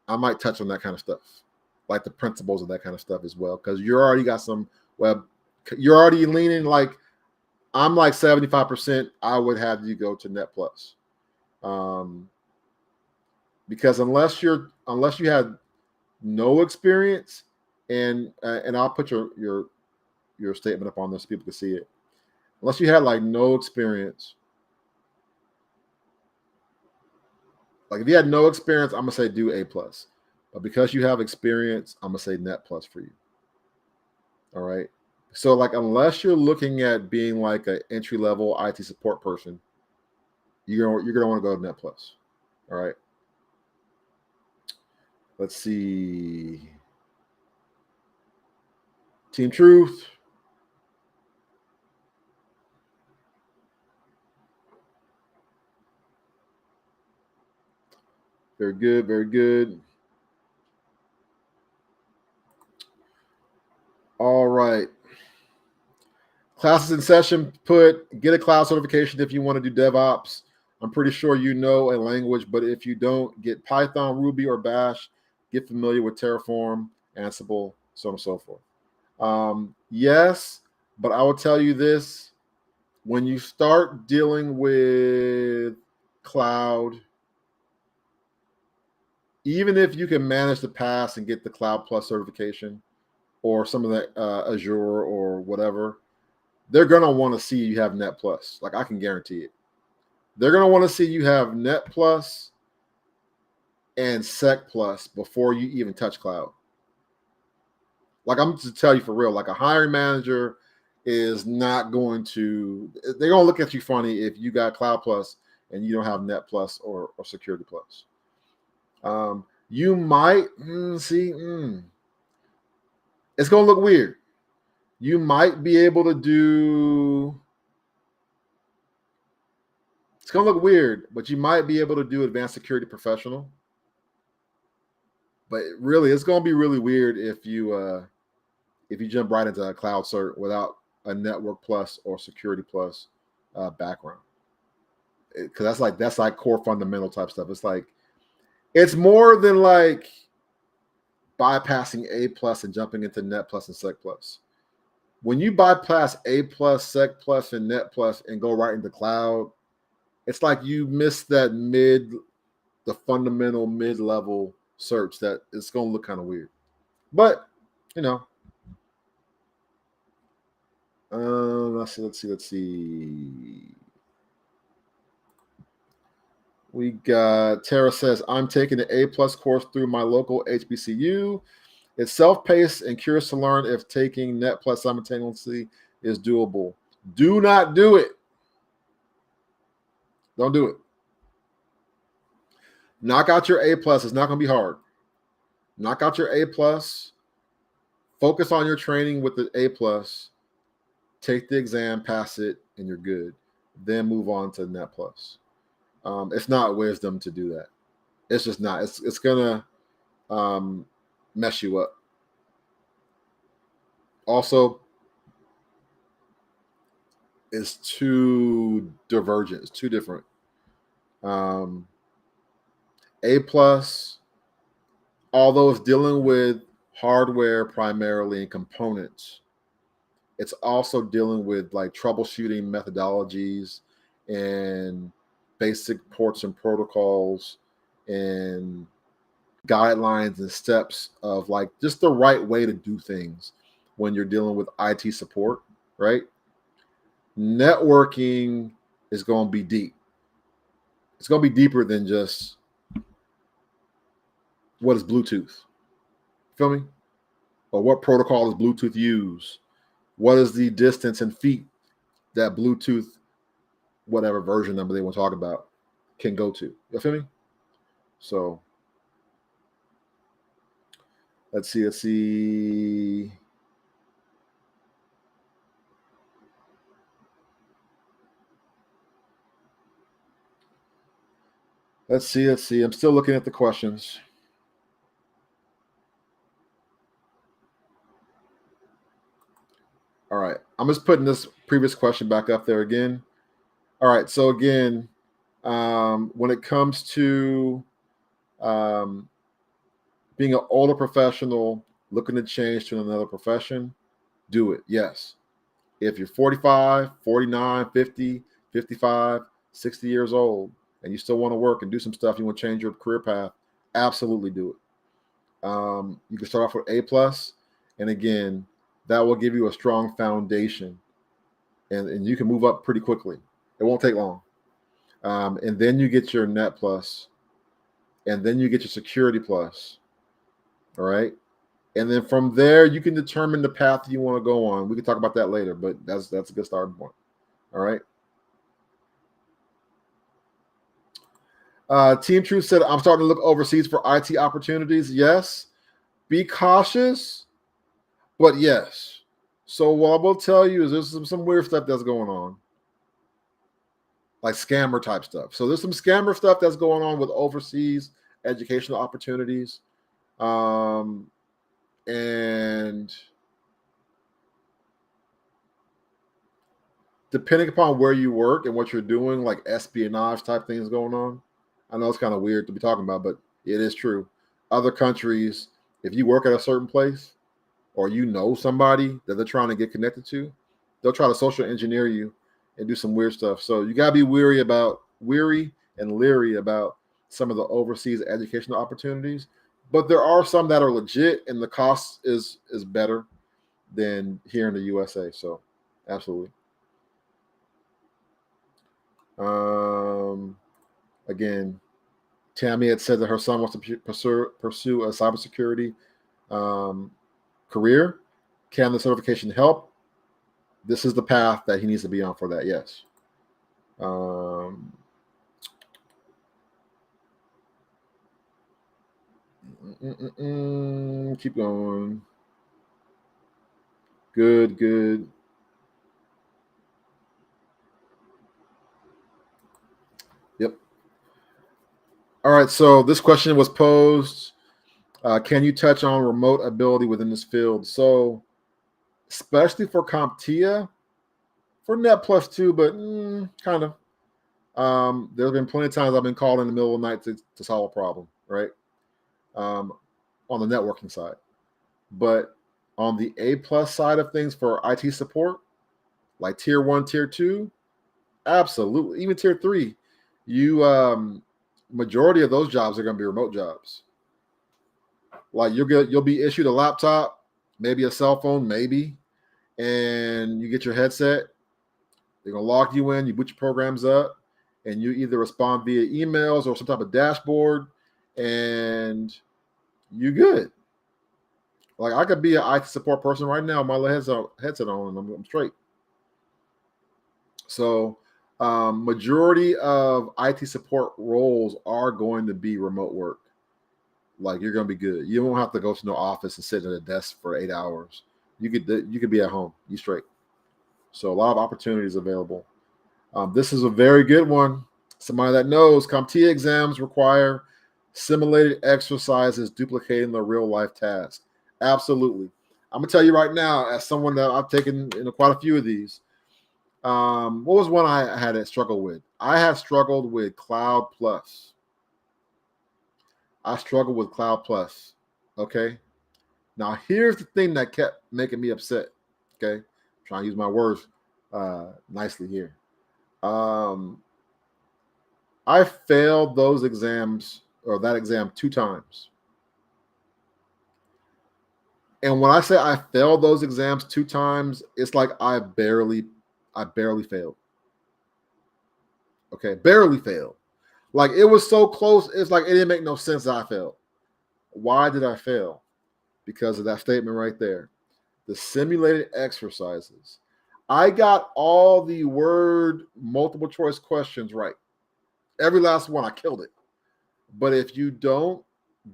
I might touch on that kind of stuff, like the principles of that kind of stuff as well, because you already got some web. You're already leaning like I'm like 75%. I would have you go to Net Plus, because unless you had no experience, and I'll put your statement up on this so people can see it. Unless you had like no experience, like if you had no experience, I'm gonna say do A plus. But because you have experience, I'm gonna say Net Plus for you. All right. So like unless you're looking at being like an entry level IT support person, you're gonna want to go to Net Plus. All right. Let's see. Team Truth. Very good. Very good. All right. Classes in session. Get a cloud certification if you want to do DevOps. I'm pretty sure you know a language, but if you don't, get Python, Ruby, or Bash. Get familiar with Terraform, Ansible, so on and so forth. Yes, but I will tell you this. When you start dealing with cloud, even if you can manage to pass and get the Cloud Plus certification or some of the Azure or whatever, they're going to want to see you have Net Plus. Like I can guarantee it. They're going to want to see you have Net Plus and Sec Plus before you even touch cloud. Like I'm to tell you for real, like a hiring manager is not going to, they're going to look at you funny if you got Cloud Plus and you don't have Net Plus or Security Plus. You might it's going to look weird. You might be able to do, it's going to look weird, but you might be able to do Advanced Security Professional. But really, it's going to be really weird if you jump right into a cloud cert without a Network Plus or Security Plus background, because that's like core fundamental type stuff. It's more than like bypassing A plus and jumping into Net Plus and Sec Plus. When you bypass A plus, Sec Plus, and Net Plus and go right into cloud, it's like you missed that the fundamental mid-level search that it's going to look kind of weird. But, you know, let's see. We got Tara says, I'm taking the A plus course through my local HBCU. It's self-paced and curious to learn if taking Net Plus simultaneously is doable. Do not do it. Don't do it. Knock out your A plus. It's not going to be hard. Knock out your A plus. Focus on your training with the A plus. Take the exam, pass it, and you're good. Then move on to Net Plus. It's not wisdom to do that. It's just not. It's gonna mess you up. Also, it's too divergent. It's too different. A plus, although it's dealing with hardware primarily and components, it's also dealing with like troubleshooting methodologies and basic ports and protocols and guidelines and steps of like just the right way to do things when you're dealing with IT support, right? Networking is going to be deep. It's going to be deeper than just what is Bluetooth. Feel me? Or what protocol does Bluetooth use? What is the distance in feet that Bluetooth, whatever version number they want to talk about, can go to? You feel me? So let's see. Let's see. I'm still looking at the questions. I'm just putting this previous question back up there again. All right. So again, when it comes to being an older professional looking to change to another profession, do it. Yes. If you're 45, 49, 50, 55, 60 years old, and you still want to work and do some stuff, you want to change your career path, absolutely do it. You can start off with A+, and again, that will give you a strong foundation, and you can move up pretty quickly. It won't take long. And then you get your Net+, and then you get your Security+. All right. And then from there, you can determine the path you want to go on. We can talk about that later, but that's a good starting point. All right. Team Truth said, I'm starting to look overseas for IT opportunities. Yes. Be cautious, but yes. So what I will tell you is there's some weird stuff that's going on, like scammer type stuff. So there's some scammer stuff that's going on with overseas educational opportunities. And depending upon where you work and what you're doing, like espionage type things going on. I know it's kind of weird to be talking about, but it is true. Other countries, if you work at a certain place or you know somebody that they're trying to get connected to, they'll try to social engineer you and do some weird stuff. So you got to be weary and leery about some of the overseas educational opportunities. But there are some that are legit, and the cost is better than here in the USA. So absolutely. Again, Tammy had said that her son wants to pursue a cybersecurity career. Can the certification help? This is the path that he needs to be on for that. Yes. Keep going. Good. Yep. All right. So this question was posed. Can you touch on remote ability within this field? So, especially for CompTIA, for Net Plus too, but kind of. There's been plenty of times I've been called in the middle of the night to solve a problem, right? On the networking side. But on the A+ side of things for IT support, like tier 1, tier 2, absolutely. Even tier 3, you majority of those jobs are going to be remote jobs. Like you'll be issued a laptop, maybe a cell phone, maybe, and you get your headset. They're gonna log you in, you boot your programs up, and you either respond via emails or some type of dashboard, and you good. Like I could be an IT support person right now, my headset on, and I'm straight. So majority of IT support roles are going to be remote work. Like you're going to be good. You won't have to go to no office and sit at a desk for 8 hours. You could be at home. You straight. So a lot of opportunities available. This is a very good one. Somebody that knows CompTIA exams require simulated exercises duplicating the real life task. Absolutely. I'm gonna tell you right now, as someone that I've taken quite a few of these. What was one I had to struggle with? I have struggled with Cloud Plus. I struggled with Cloud Plus. Okay. Now here's the thing that kept making me upset. Okay. I'm trying to use my words nicely here. I failed those exams or that exam 2 times. And when I say I failed those exams 2 times, it's like I barely failed. Okay, barely failed. Like it was so close, it's like it didn't make no sense that I failed. Why did I fail? Because of that statement right there. The simulated exercises. I got all the word multiple choice questions right. Every last one, I killed it. But if you don't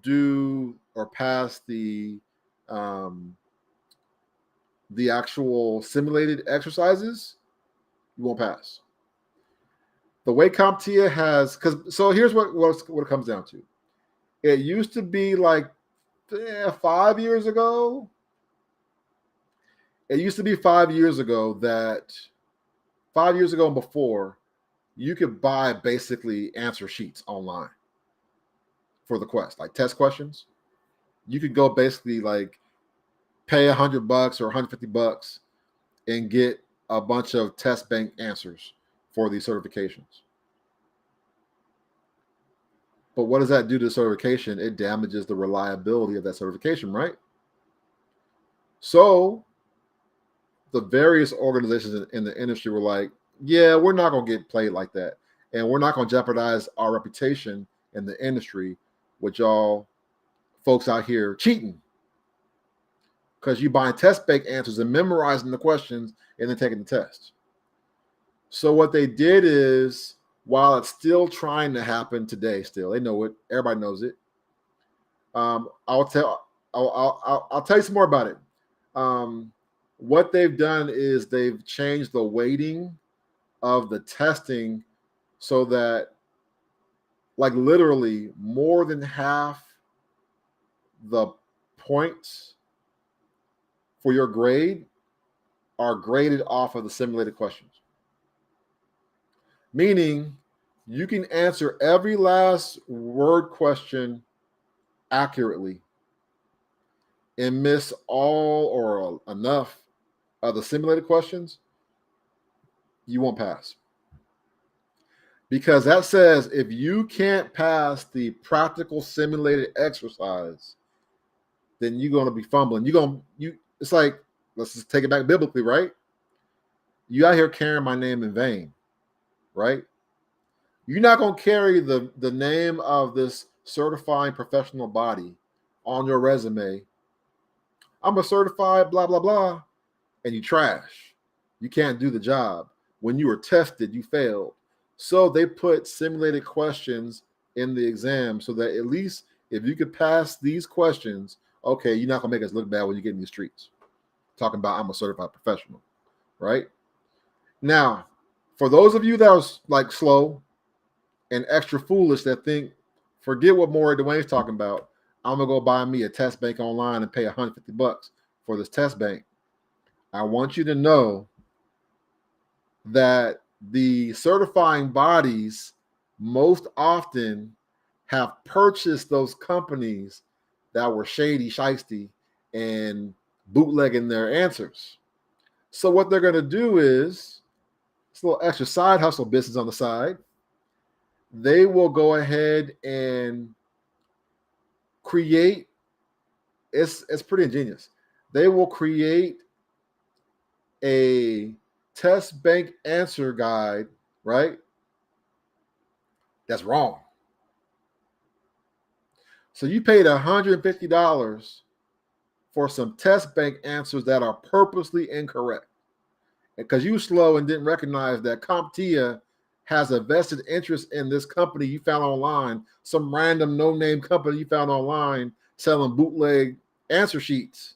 do or pass the actual simulated exercises, you won't pass. The way CompTIA has, so here's what it comes down to. It used to be like 5 years ago, It used to be 5 years ago that 5 years ago and before, you could buy basically answer sheets online for the quest, like test questions. You could go basically like pay $100 or $150 and get a bunch of test bank answers for these certifications. But what does that do to the certification? It damages the reliability of that certification, right? So the various organizations in the industry were like, yeah, we're not going to get played like that. And we're not going to jeopardize our reputation in the industry with y'all folks out here cheating. Because you buying test bank answers and memorizing the questions and then taking the test. So what they did is, while it's still trying to happen today, still they know it, everybody knows it. I'll tell you some more about it. What they've done is they've changed the weighting of the testing so that, like, literally more than half the points for your grade are graded off of the simulated questions. Meaning you can answer every last word question accurately and miss all or enough of the simulated questions, you won't pass. Because that says if you can't pass the practical simulated exercise, then you're going to be fumbling. It's like, let's just take it back biblically, right? You out here carrying my name in vain, right? You're not going to carry the name of this certifying professional body on your resume. I'm a certified blah, blah, blah, and you trash. You can't do the job. When you were tested, you failed. So they put simulated questions in the exam so that at least if you could pass these questions, okay, you're not going to make us look bad when you get in the streets. Talking about I'm a certified professional, right? Now, for those of you that are like slow and extra foolish that think, forget what Duane's talking about, I'm going to go buy me a test bank online and pay $150 for this test bank. I want you to know that the certifying bodies most often have purchased those companies that were shady, shiesty, and bootlegging their answers. So what they're going to do is, it's a little extra side hustle business on the side. They will go ahead and create, it's pretty ingenious. They will create a test bank answer guide, right? That's wrong. So you paid $150 for some test bank answers that are purposely incorrect. Because you were slow and didn't recognize that CompTIA has a vested interest in this company you found online, some random no-name company you found online selling bootleg answer sheets.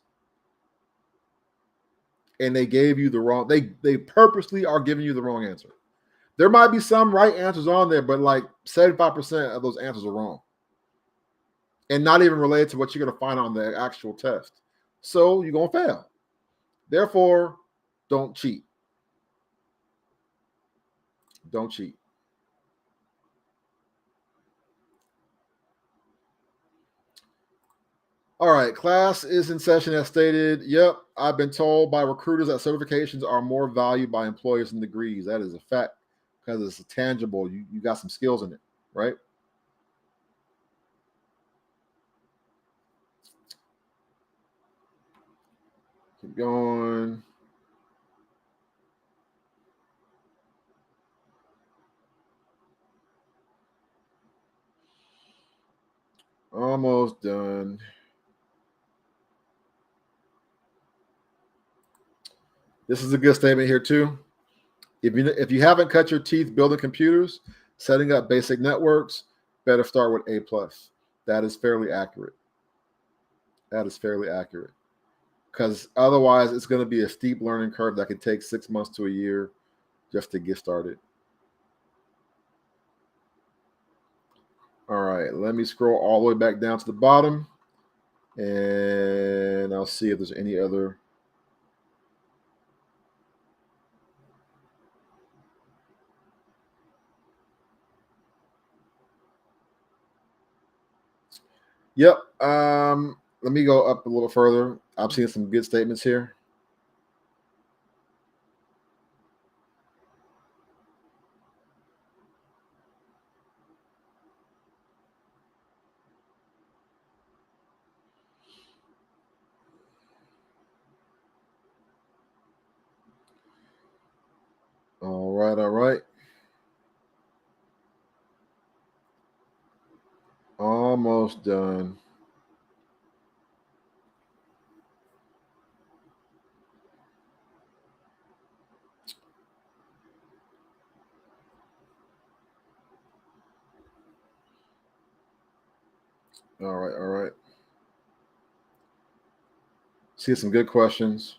And they gave you the wrong, they purposely are giving you the wrong answer. There might be some right answers on there, but like 75% of those answers are wrong. And not even related to what you're going to find on the actual test. So you're going to fail. Therefore, don't cheat. Don't cheat. All right, class is in session as stated. Yep, I've been told by recruiters that certifications are more valued by employers than degrees. That is a fact because it's tangible. You got some skills in it, right? Keep going. Almost done. This is a good statement here too. If you haven't cut your teeth building computers, setting up basic networks, better start with A+. That is fairly accurate. That is fairly accurate. Because otherwise, it's going to be a steep learning curve that could take 6 months to a year just to get started. All right, let me scroll all the way back down to the bottom, and I'll see if there's any other Yep. Let me go up a little further. I'm seeing some good statements here. All right, all right. Almost done. All right, all right. See some good questions.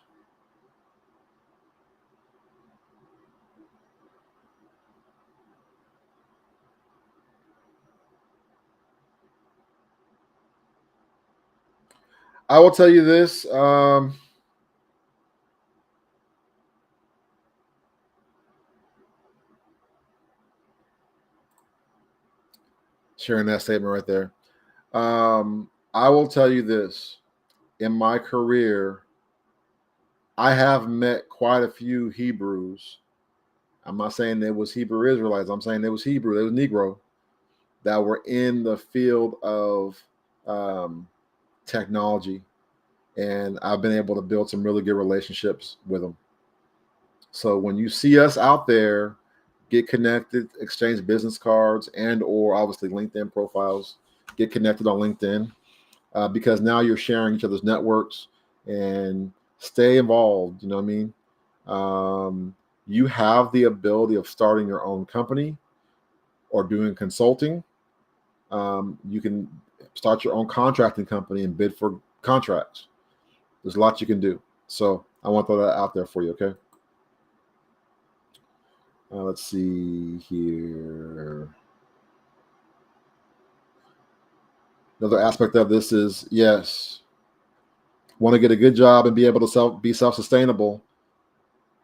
I will tell you this. Sharing that statement right there. I will tell you this. In my career, I have met quite a few Hebrews. I'm not saying they was Hebrew Israelites. I'm saying they was Hebrew. They was Negro that were in the field of technology, and I've been able to build some really good relationships with them. So when you see us out there, get connected, exchange business cards, and or obviously LinkedIn profiles. Get connected on LinkedIn because now you're sharing each other's networks and stay involved. You know what I mean? You have the ability of starting your own company or doing consulting. You can start your own contracting company and bid for contracts. There's a lot you can do. So I want to throw that out there for you, okay? Let's see here. Another aspect of this is, yes, want to get a good job and be able to be self-sustainable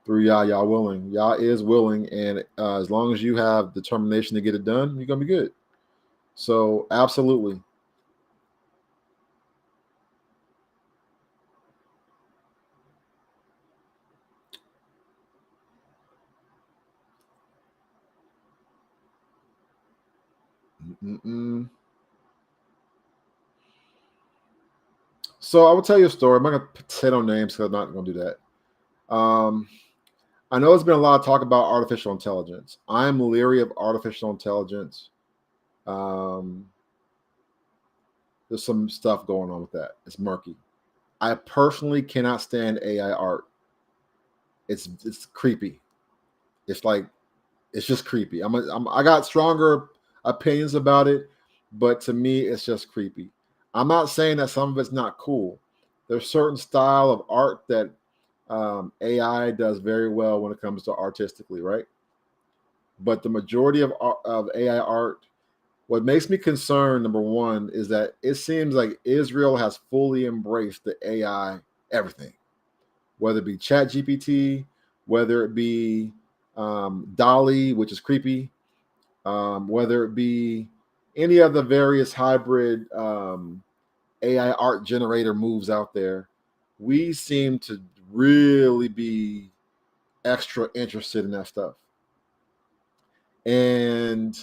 through Yah. Yah willing. Yah is willing, and as long as you have determination to get it done, you're gonna be good. So absolutely. Mm-mm. So I will tell you a story. I'm not gonna say no names because I'm not gonna do that. I know there's been a lot of talk about artificial intelligence. I'm leery of artificial intelligence. Um, there's some stuff going on with that. It's murky. I personally cannot stand AI art. It's creepy. It's like it's just creepy. I got stronger opinions about it, but to me, it's just creepy. I'm not saying that some of it's not cool. There's certain style of art that AI does very well when it comes to artistically, right? But the majority of AI art, what makes me concerned, number one, is that it seems like Israel has fully embraced the AI everything, whether it be Chat GPT, whether it be Dolly, which is creepy, whether it be any of the various hybrid AI art generator moves out there. We seem to really be extra interested in that stuff. And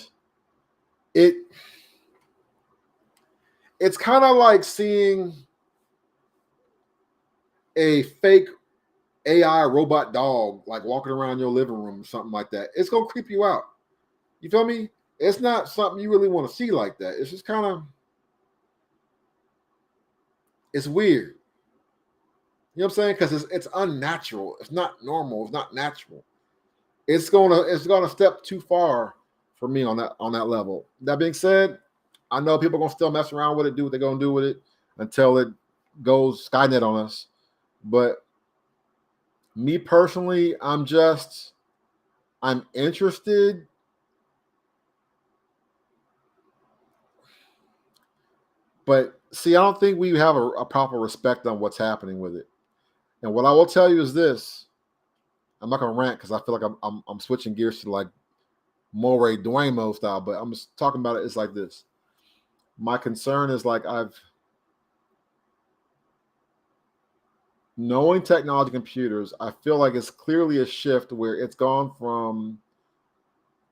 it it's kind of like seeing a fake AI robot dog like walking around your living room or something like that. It's gonna creep you out. You feel me? It's not something you really want to see like that. It's just kind of it's weird. You know what I'm saying? Because it's unnatural. It's not normal. It's not natural. It's gonna step too far for me on that level. That being said, I know people are gonna still mess around with it, do what they're gonna do with it until it goes Skynet on us. But me personally, I'm interested, but see, I don't think we have a proper respect on what's happening with it. And what I will tell you is this: I'm not gonna rant because I feel like I'm switching gears to like Moray Duane style, but I'm just talking about it. It's like this: My concern is like knowing technology computers, I feel like it's clearly a shift where it's gone from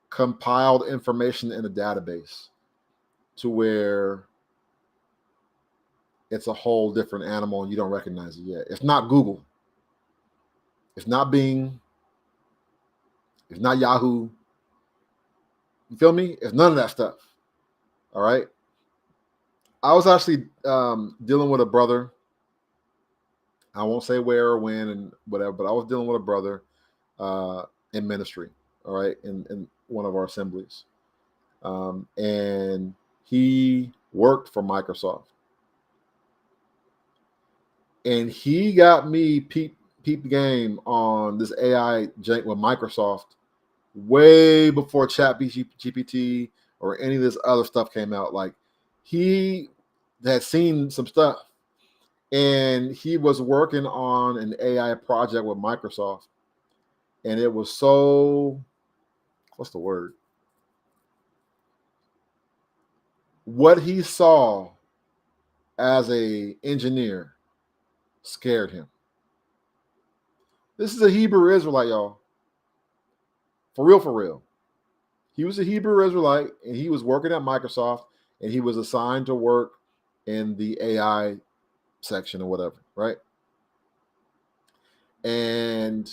compiled information in a database to where it's a whole different animal and you don't recognize it yet. It's not Google. It's not Bing. It's not Yahoo. You feel me? It's none of that stuff. All right. I was actually dealing with a brother. I won't say where or when and whatever, but I was dealing with a brother in ministry. All right. In one of our assemblies. And he worked for Microsoft. And he got me peep the game on this AI jank with Microsoft way before ChatGPT or any of this other stuff came out. Like, he had seen some stuff, and he was working on an AI project with Microsoft, and it was so, what's the word? What he saw as a engineer scared him. This is a Hebrew Israelite, y'all. For real, for real. He was a Hebrew Israelite, and he was working at Microsoft, and he was assigned to work in the AI section or whatever, right? And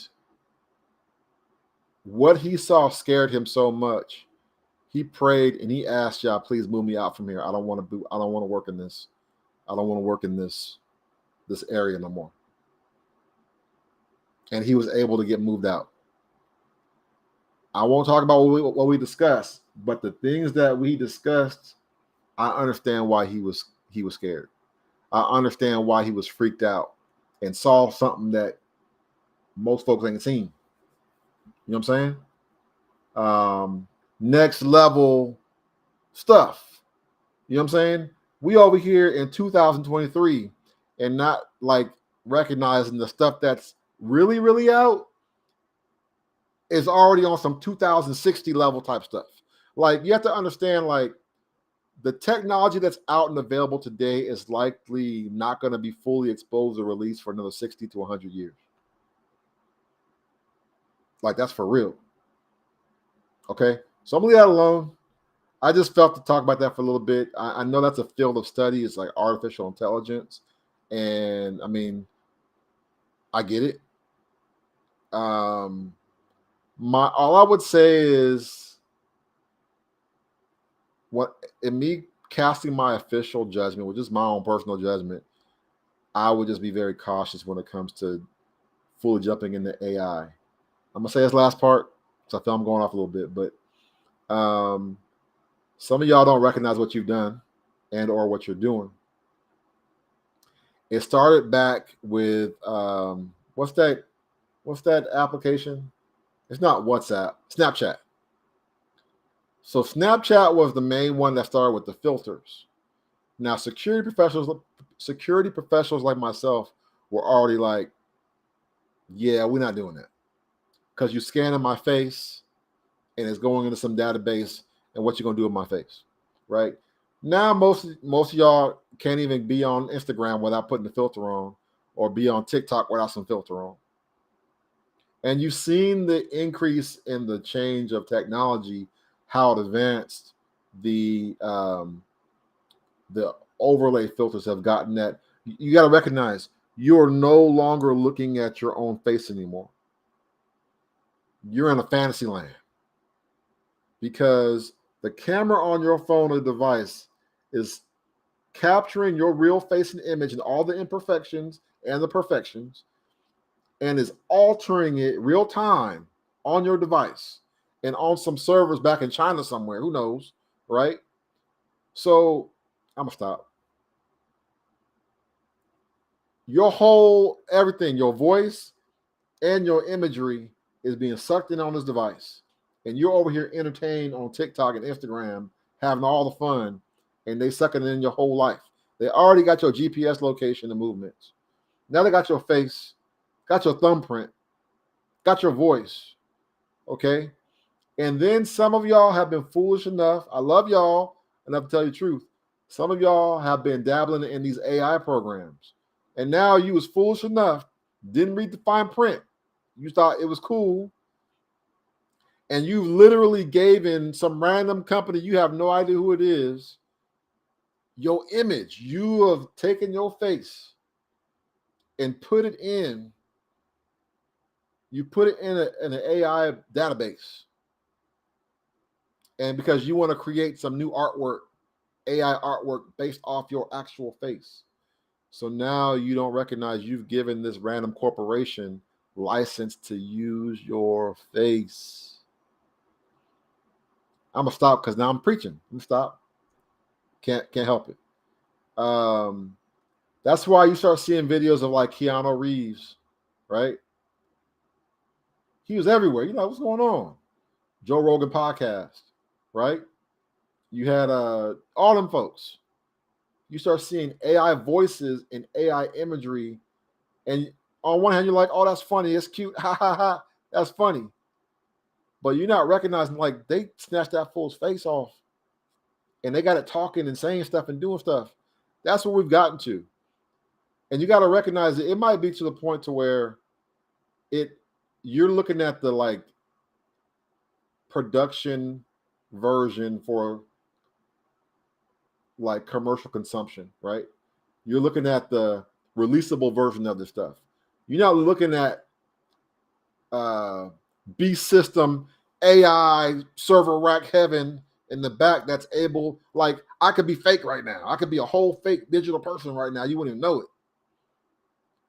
what he saw scared him so much. He prayed and he asked y'all, please move me out from here. I don't want to work in this. I don't want to work in this area no more. And he was able to get moved out. I won't talk about what we discussed, but the things that we discussed, I understand why he was scared. I understand why he was freaked out and saw something that most folks ain't seen. You know what I'm saying? Next level stuff. You know what I'm saying? We over here in 2023 and not like recognizing the stuff that's really, really out is already on some 2060 level type stuff. Like, you have to understand, like, the technology that's out and available today is likely not going to be fully exposed or released for another 60 to 100 years. Like, that's for real. Okay, so I'm gonna leave that alone. I just felt to talk about that for a little bit. I know that's a field of study. It's like artificial intelligence, and I mean, I get it. All I would say is, what in me casting my official judgment, which is my own personal judgment, I would just be very cautious when it comes to fully jumping into AI. I'm gonna say this last part because I feel I'm going off a little bit, but some of y'all don't recognize what you've done and or what you're doing. It started back with what's that application? It's not WhatsApp, Snapchat. So Snapchat was the main one that started with the filters. Now, security professionals like myself were already like, yeah, we're not doing that, because you're scanning my face and it's going into some database, and what you're gonna do with my face, right? Now, most of y'all can't even be on Instagram without putting the filter on, or be on TikTok without some filter on. And you've seen the increase in the change of technology, how it advanced the overlay filters have gotten. That you got to recognize, you're no longer looking at your own face anymore. You're in a fantasy land, because the camera on your phone or device is capturing your real face and image and all the imperfections and the perfections, and is altering it real time on your device and on some servers back in China somewhere. Who knows, right? So I'm gonna stop. Your whole everything, your voice and your imagery is being sucked in on this device, and you're over here entertained on TikTok and Instagram, having all the fun, and they sucking in your whole life. They already got your GPS location and movements. Now they got your face, got your thumbprint, got your voice, okay? And then some of y'all have been foolish enough, I love y'all enough to tell you the truth, Some of y'all have been dabbling in these AI programs, and now you was foolish enough, didn't read the fine print. You thought it was cool, and you literally gave in some random company, you have no idea who it is, your image. You have taken your face and put it in. You put it in an AI database. And because you want to create some new artwork, AI artwork based off your actual face. So now you don't recognize you've given this random corporation license to use your face. I'm gonna stop because now I'm preaching. Let me stop. Can't help it. That's why you start seeing videos of like Keanu Reeves, right? He was everywhere. You know what's going on? Joe Rogan podcast, right? You had all them folks. You start seeing AI voices and AI imagery, and on one hand you're like, oh, that's funny, it's cute, ha ha ha, that's funny. But you're not recognizing like they snatched that fool's face off and they got it talking and saying stuff and doing stuff. That's what we've gotten to. And you got to recognize it might be to the point to where you're looking at the like production version for like commercial consumption, right? You're looking at the releasable version of this stuff. You're not looking at B system AI server rack heaven in the back that's able, like, I could be fake right now. I could be a whole fake digital person right now. You wouldn't even know it.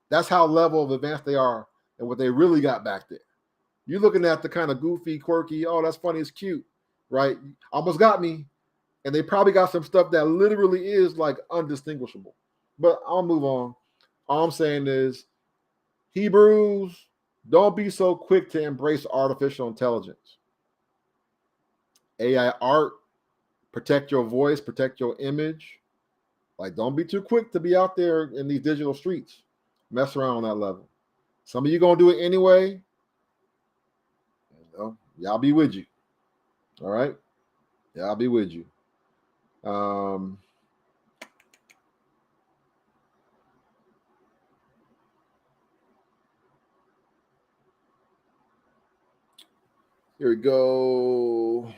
That's how level of advanced they are and what they really got back there. You're looking at the kind of goofy, quirky, oh, that's funny, it's cute, right? Almost got me. And they probably got some stuff that literally is like undistinguishable. But I'll move on. All I'm saying is, Hebrews, don't be so quick to embrace artificial intelligence. AI art, protect your voice, protect your image. Like, don't be too quick to be out there in these digital streets. Mess around on that level. Some of you gonna do it anyway. You know, y'all be with you. All right? Y'all be with you. Here we go.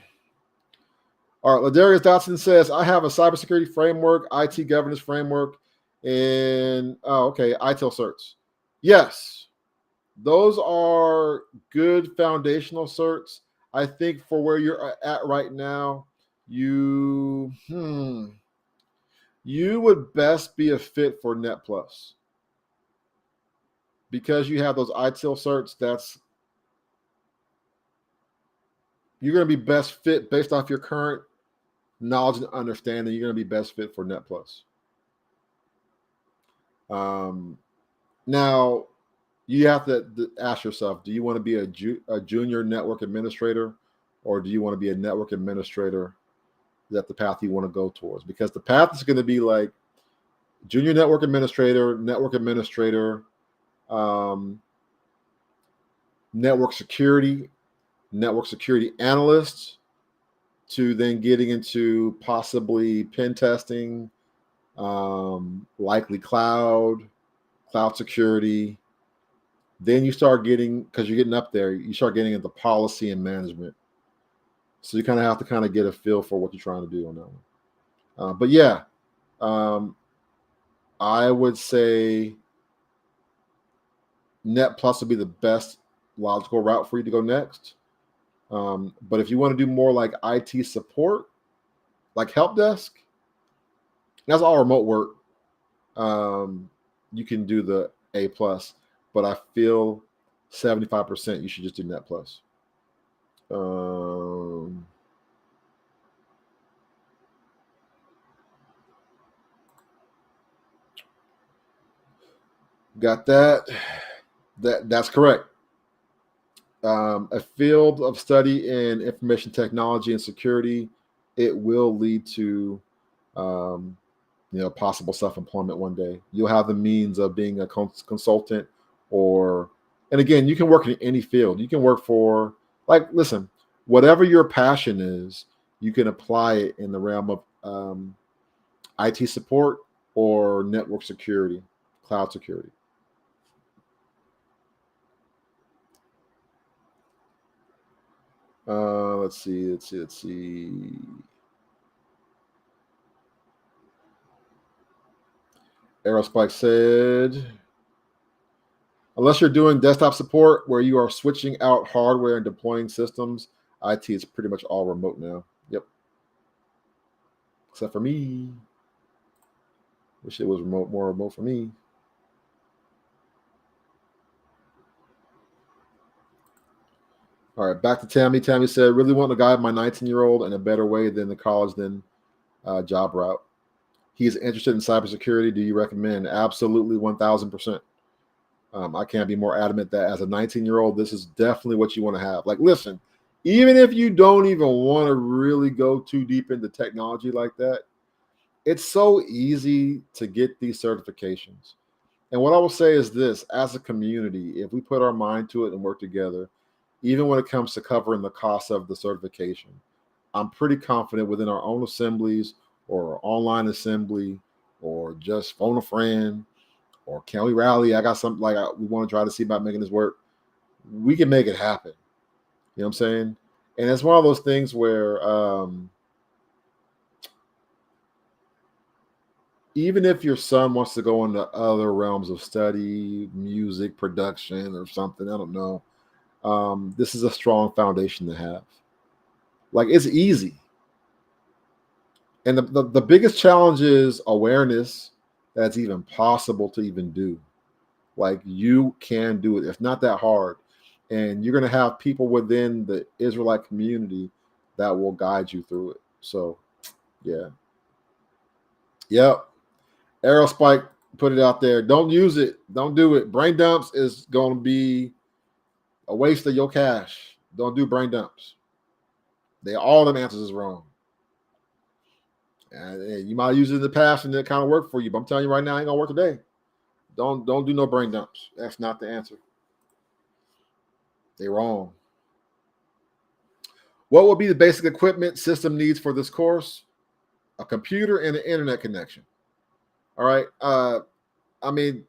All right, Ladarius Dotson says, I have a cybersecurity framework, IT governance framework, and ITIL certs. Yes, those are good foundational certs. I think for where you're at right now, you would best be a fit for Net Plus. Because you have those ITIL certs, you're going to be best fit based off your current knowledge and understanding. You're going to be best fit for Net Plus. Now, you have to ask yourself, do you want to be a junior network administrator, or do you want to be a network administrator? Is that the path you want to go towards? Because the path is going to be like junior network administrator, network security analyst, to then getting into possibly pen testing, likely cloud security. Then you start getting, because you're getting up there, you start getting into policy and management. So you kind of have to kind of get a feel for what you're trying to do on that one. But yeah, I would say Net Plus would be the best logical route for you to go next. But if you want to do more like IT support, like help desk, that's all remote work. You can do the A plus, but I feel 75% you should just do Net Plus. Got that. That's correct. A field of study in information technology and security, it will lead to possible self-employment one day. You'll have the means of being a consultant, and again, you can work in any field. You can work for, like, listen, whatever your passion is, you can apply it in the realm of IT support, or network security, cloud security. Let's see. Aerospike said, unless you're doing desktop support where you are switching out hardware and deploying systems, IT is pretty much all remote now. Yep. Except for me. Wish it was more remote for me. All right, back to Tammy. Tammy said, really want to guide my 19-year-old in a better way than the college than job route. He's interested in cybersecurity. Do you recommend? Absolutely, 1,000%. I can't be more adamant that as a 19-year-old, this is definitely what you want to have. Like, listen, even if you don't even want to really go too deep into technology like that, it's so easy to get these certifications. And what I will say is this, as a community, if we put our mind to it and work together, even when it comes to covering the cost of the certification, I'm pretty confident within our own assemblies or online assembly or just phone a friend or can we rally? I got something like we want to try to see about making this work. We can make it happen. You know what I'm saying? And it's one of those things where even if your son wants to go into other realms of study, music, production, or something, I don't know. This is a strong foundation to have. Like, it's easy. And the biggest challenge is awareness that's even possible to even do. Like, you can do it. It's not that hard. And you're going to have people within the Israelite community that will guide you through it. So, yeah. Yep. Aerospike put it out there. Don't use it. Don't do it. Brain dumps is going to be a waste of your cash. Don't do brain dumps. All them answers is wrong. And you might use it in the past and it kind of worked for you, but I'm telling you right now, it ain't gonna work today. Don't do no brain dumps. That's not the answer. They're wrong. What will be the basic equipment system needs for this course? A computer and an internet connection. All right. I mean,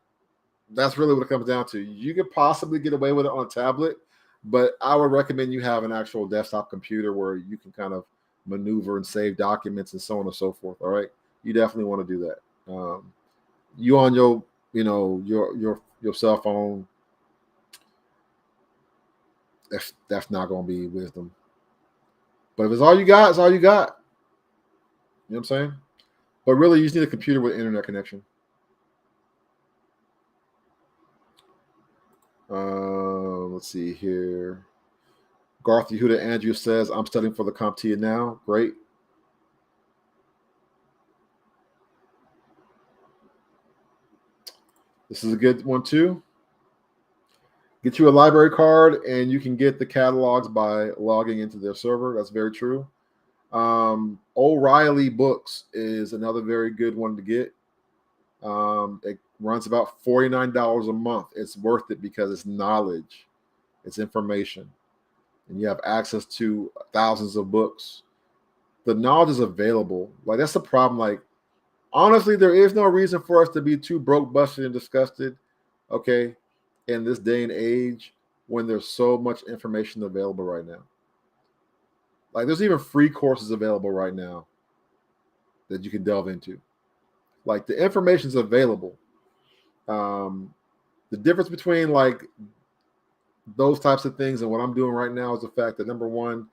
that's really what it comes down to. You could possibly get away with it on a tablet, but I would recommend you have an actual desktop computer where you can kind of maneuver and save documents and so on and so forth. All right. You definitely want to do that. You on your, your cell phone, that's not going to be wisdom. But if it's all you got, it's all you got. You know what I'm saying? But really, you just need a computer with internet connection. Let's see here. Garth Yehuda Andrew says, I'm studying for the CompTIA now. Great. This is a good one too. Get you a library card and you can get the catalogs by logging into their server. That's very true. O'Reilly Books is another very good one to get. It runs about $49 a month. It's worth it because it's knowledge, it's information, and you have access to thousands of books. The knowledge is available. Like, that's the problem. Like, honestly, there is no reason for us to be too broke, busted, and disgusted, okay, in this day and age when there's so much information available right now. Like, there's even free courses available right now that you can delve into. Like, the information's available. The difference between like those types of things and what I'm doing right now is the fact that, number one,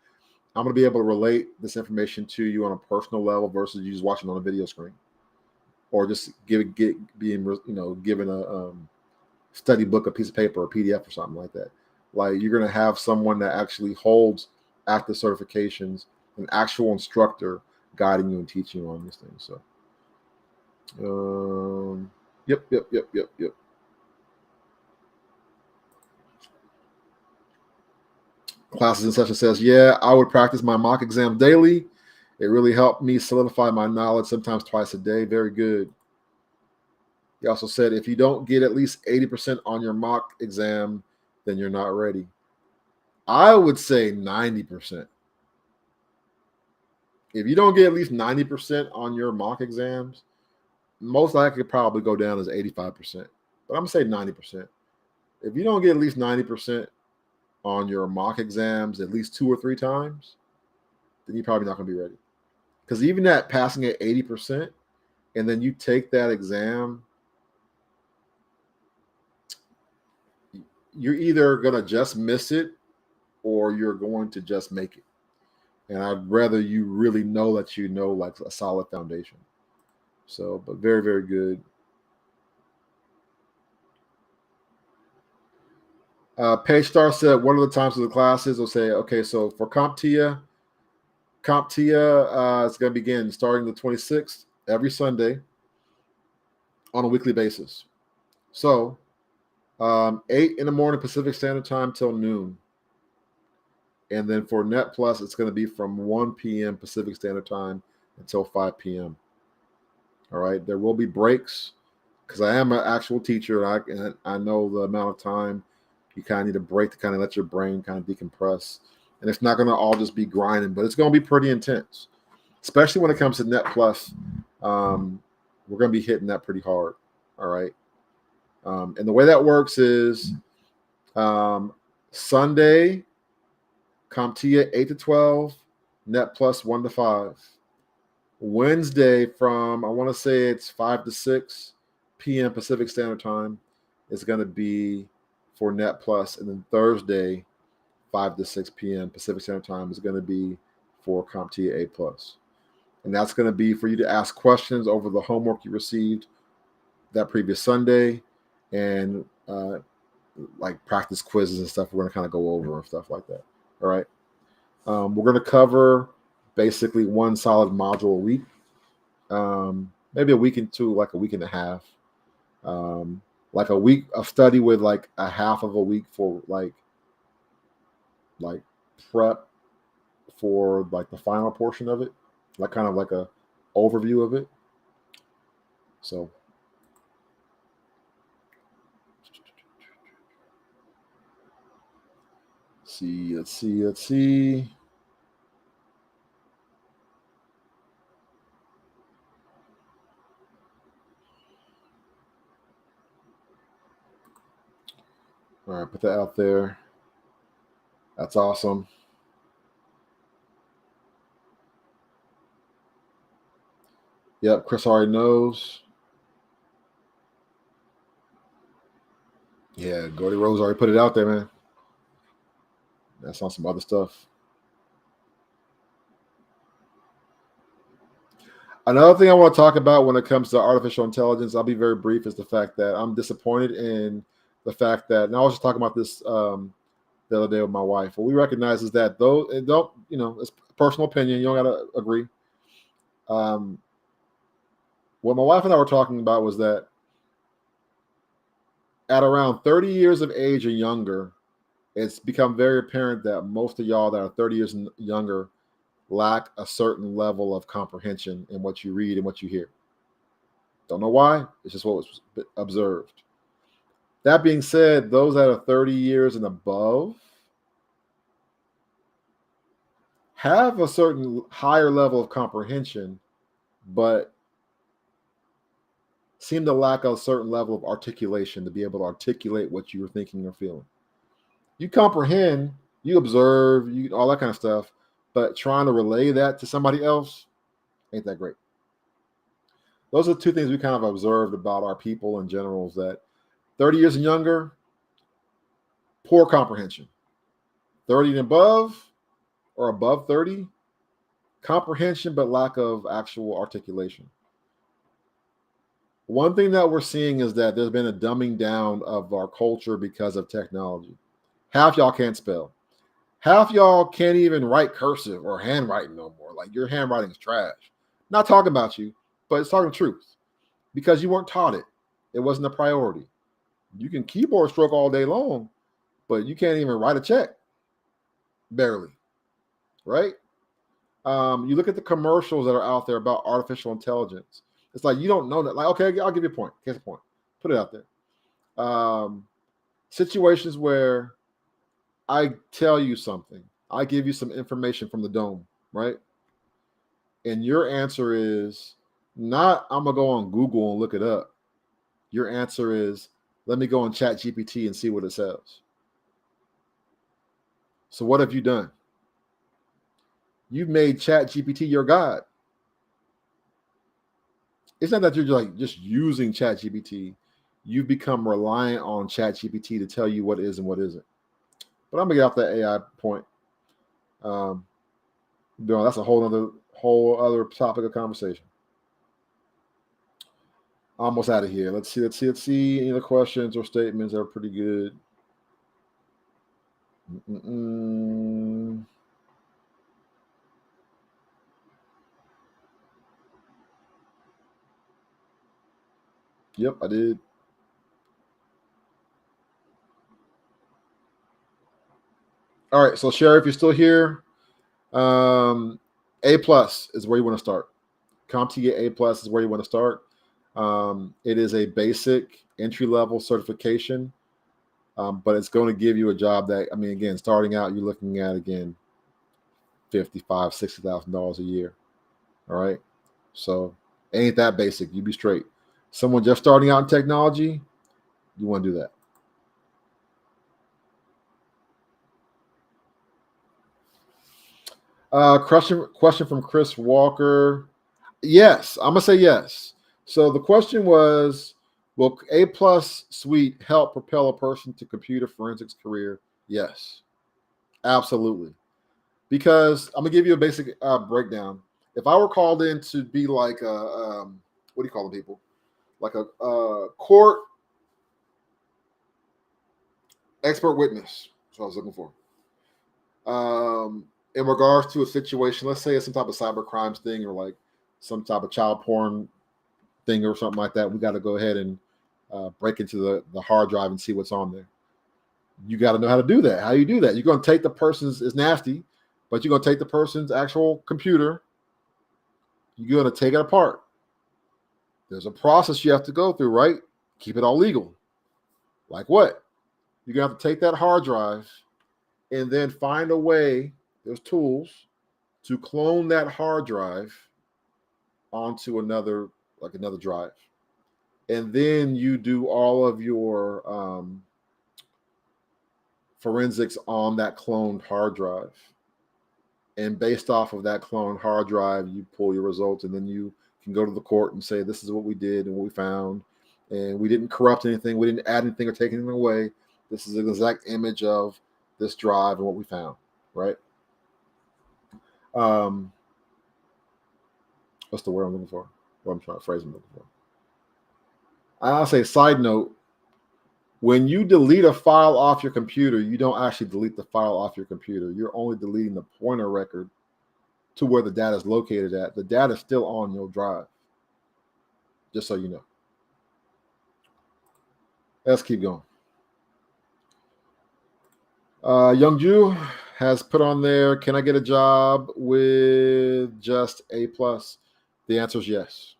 I'm going to be able to relate this information to you on a personal level versus you just watching on a video screen, or just given a study book, a piece of paper, a PDF, or something like that. Like, you're going to have someone that actually holds active certifications, an actual instructor guiding you and teaching you on these things. So, yep. Classes and Session says, yeah, I would practice my mock exam daily. It really helped me solidify my knowledge, sometimes twice a day. Very good. He also said, if you don't get at least 80% on your mock exam, then you're not ready. I would say 90%. If you don't get at least 90% on your mock exams, most likely probably go down as 85%. But I'm going to say 90%. If you don't get at least 90% on your mock exams at least 2 or 3 times, then you're probably not going to be ready. Because even at passing at 80%, and then you take that exam, you're either going to just miss it or you're going to just make it. And I'd rather you really know that you know like a solid foundation. So, but very, very good. Page Star said, what are the times of the classes? They'll say, okay, so for CompTIA is going to begin starting the 26th every Sunday on a weekly basis. So 8 in the morning Pacific Standard Time till noon. And then for Net Plus, it's going to be from 1 p.m. Pacific Standard Time until 5 p.m. All right. There will be breaks because I am an actual teacher. And I know the amount of time you kind of need a break to kind of let your brain kind of decompress. And it's not going to all just be grinding, but it's going to be pretty intense, especially when it comes to Net Plus. We're going to be hitting that pretty hard. All right. And the way that works is Sunday, CompTIA 8 to 12, Net Plus 1 to 5. Wednesday from, I want to say it's 5 to 6 p.m. Pacific Standard Time is going to be for Net Plus. And then Thursday, 5 to 6 p.m. Pacific Standard Time is going to be for CompTIA A plus. And that's going to be for you to ask questions over the homework you received that previous Sunday and like practice quizzes and stuff we're going to kind of go over and stuff like that. All right. We're going to cover basically one solid module a week, maybe a week into like a week and a half, like a week of study with like a half of a week for like prep for like the final portion of it, like kind of like a overview of it. So let's see. All right, put that out there. That's awesome. Yep, Chris already knows. Yeah, Gordy Rose already put it out there, man. That's on some other stuff. Another thing I want to talk about when it comes to artificial intelligence, I'll be very brief, is the fact that I'm disappointed in the fact that, and I was just talking about this the other day with my wife. What we recognize is that though, and don't, it's personal opinion. You don't got to agree. What my wife and I were talking about was that at around 30 years of age and younger, it's become very apparent that most of y'all that are 30 years and younger lack a certain level of comprehension in what you read and what you hear. Don't know why. It's just what was observed. That being said, those that are 30 years and above have a certain higher level of comprehension, but seem to lack a certain level of articulation to be able to articulate what you were thinking or feeling. You comprehend, you observe, all that kind of stuff, but trying to relay that to somebody else ain't that great. Those are two things we kind of observed about our people in general, is that 30 years and younger, poor comprehension. 30 and above or above 30, comprehension but lack of actual articulation. One thing that we're seeing is that there's been a dumbing down of our culture because of technology. Half y'all can't spell. Half y'all can't even write cursive or handwriting no more. Like, your handwriting is trash. Not talking about you, but it's talking the truth. Because you weren't taught it. It wasn't a priority. You can keyboard stroke all day long, but you can't even write a check. Barely. Right? You look at the commercials that are out there about artificial intelligence. It's like, you don't know that. Like, okay, I'll give you a point. Here's a point. Put it out there. Situations where I tell you something. I give you some information from the dome, right? and your answer is not, I'm going to go on Google and look it up. Your answer is, let me go on ChatGPT and see what it says. So what have you done? You've made ChatGPT your God. It's not that you're just using ChatGPT. You've become reliant on ChatGPT to tell you what is and what isn't. But I'm gonna get off that AI point. That's a whole other topic of conversation. Almost out of here. Let's see. Any other questions or statements that are pretty good? Yep, I did. All right, so Sherry, if you're still here, A plus is where you want to start. CompTIA A plus is where you want to start. It is a basic entry-level certification, but it's going to give you a job that, I mean, again, starting out, you're looking at, again, $55,000, $60,000 a year. All right, so ain't that basic. You be straight. Someone just starting out in technology, you want to do that. Question from Chris Walker. Yes, I'm gonna say yes. So the question was, will A plus suite help propel a person to computer forensics career? Yes, absolutely. Because I'm gonna give you a basic breakdown. If I were called in to be like a what do you call the people? Like a court expert witness. That's what I was looking for. In regards to a situation, let's say it's some type of cyber crimes thing or like some type of child porn thing or something like that, we got to go ahead and break into the hard drive and see what's on there. You got to know how to do that. How you do that? You're going to take the person's, it's nasty, but you're going to take the person's actual computer. You're going to take it apart. There's a process you have to go through, right? Keep it all legal. Like what? You're going to have to take that hard drive and then find a way, there's tools, to clone that hard drive onto another drive. And then you do all of your forensics on that cloned hard drive. And based off of that cloned hard drive, you pull your results, and then you can go to the court and say, this is what we did and what we found. And we didn't corrupt anything. We didn't add anything or take anything away. This is an exact image of this drive and what we found, right? What's the word I'm looking for? What I'm trying to phrase I'm looking for. I'll say side note, when you delete a file off your computer, you don't actually delete the file off your computer. You're only deleting the pointer record to where the data is located at. The data is still on your drive, just so you know. Let's keep going. Young Jew has put on there, can I get a job with just A plus? The answer is yes.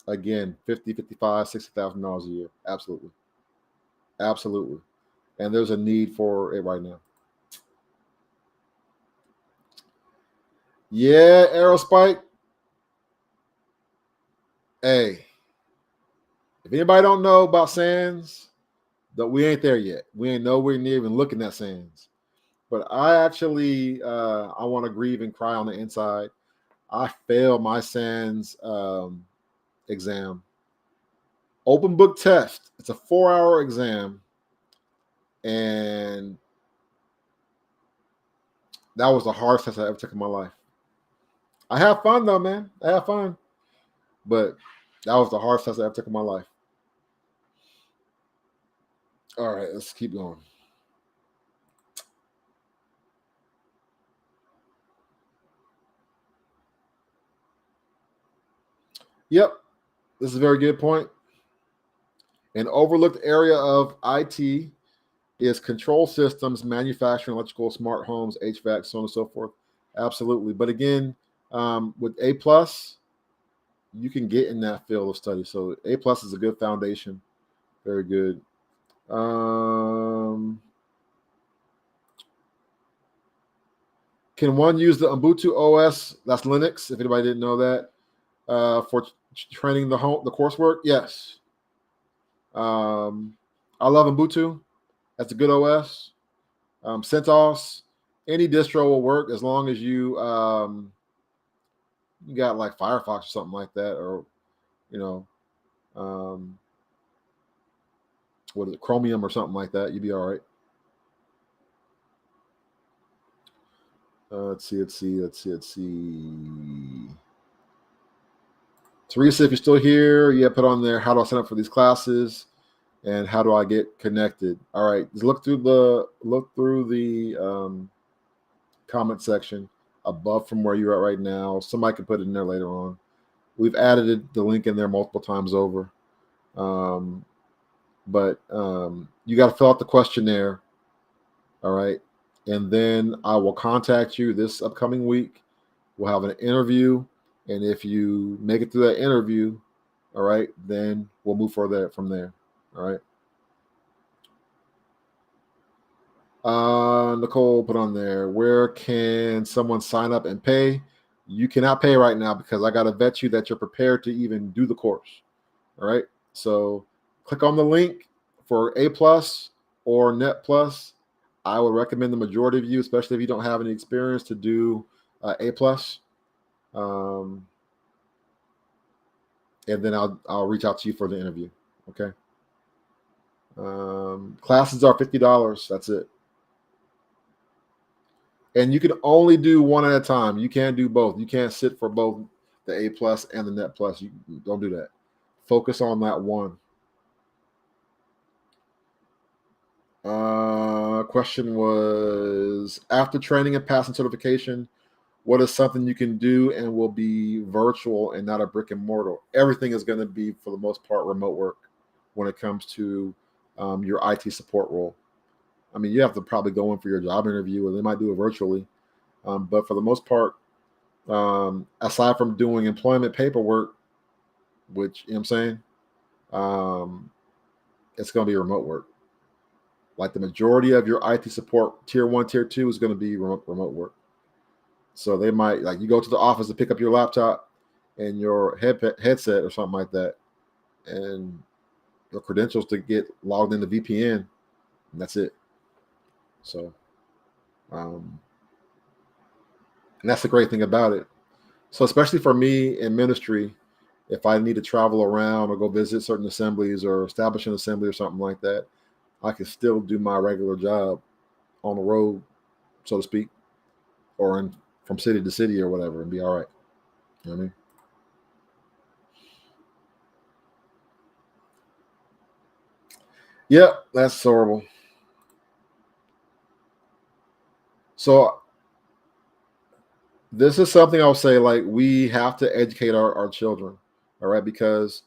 Again, $50,000, $55,000, $60,000 a year. Absolutely. Absolutely. And there's a need for it right now. Yeah, Aerospike. Hey, if anybody don't know about SANS, that we ain't there yet. We ain't nowhere near even looking at SANS. But I actually, I want to grieve and cry on the inside. I failed my SANS exam. Open book test. It's a 4-hour exam. And that was the hardest test I ever took in my life. I have fun though, man. I have fun. But that was the hardest test I ever took in my life. All right, let's keep going. Yep, this is a very good point. An overlooked area of IT is control systems, manufacturing, electrical, smart homes, HVAC, so on and so forth. Absolutely. But again, with A plus, you can get in that field of study. So A plus is a good foundation. Very good. Can one use the Ubuntu OS? That's Linux, if anybody didn't know that, for training the coursework? Yes. I love Ubuntu. That's a good OS. CentOS, any distro will work as long as you you got like Firefox or something like that, or what is it, Chromium or something like that. You'd be all right. Let's see. Teresa, if you're still here, put on there, how do I sign up for these classes and how do I get connected? All right, just look through the comment section above from where you're at right now. Somebody can put it in there later on. We've added the link in there multiple times over. But you got to fill out the questionnaire. All right. And then I will contact you this upcoming week. We'll have an interview. And if you make it through that interview, all right, then we'll move further from there. All right. Nicole put on there, where can someone sign up and pay? You cannot pay right now because I got to vet you that you're prepared to even do the course. All right. So click on the link for A+ or Net Plus. I would recommend the majority of you, especially if you don't have any experience, to do A+. And then I'll reach out to you for the interview. Okay. Classes are $50. That's it. And you can only do one at a time. You can't do both. You can't sit for both the A+ and the Net Plus. You don't do that. Focus on that one. Question was, after training and passing certification, what is something you can do and will be virtual and not a brick and mortar? Everything is going to be, for the most part, remote work when it comes to your IT support role. I mean, you have to probably go in for your job interview, or they might do it virtually. But for the most part, aside from doing employment paperwork, which, you know what I'm saying, it's going to be remote work. Like the majority of your IT support, tier 1, tier 2, is going to be remote work. So they might, like, you go to the office to pick up your laptop and your headset or something like that, and your credentials to get logged into VPN, and that's it. So, and that's the great thing about it. So especially for me in ministry, if I need to travel around or go visit certain assemblies or establish an assembly or something like that, I can still do my regular job on the road, so to speak, or from city to city or whatever, and be all right. You know what I mean? Yeah, that's horrible. So this is something I'll say, like, we have to educate our children, all right? Because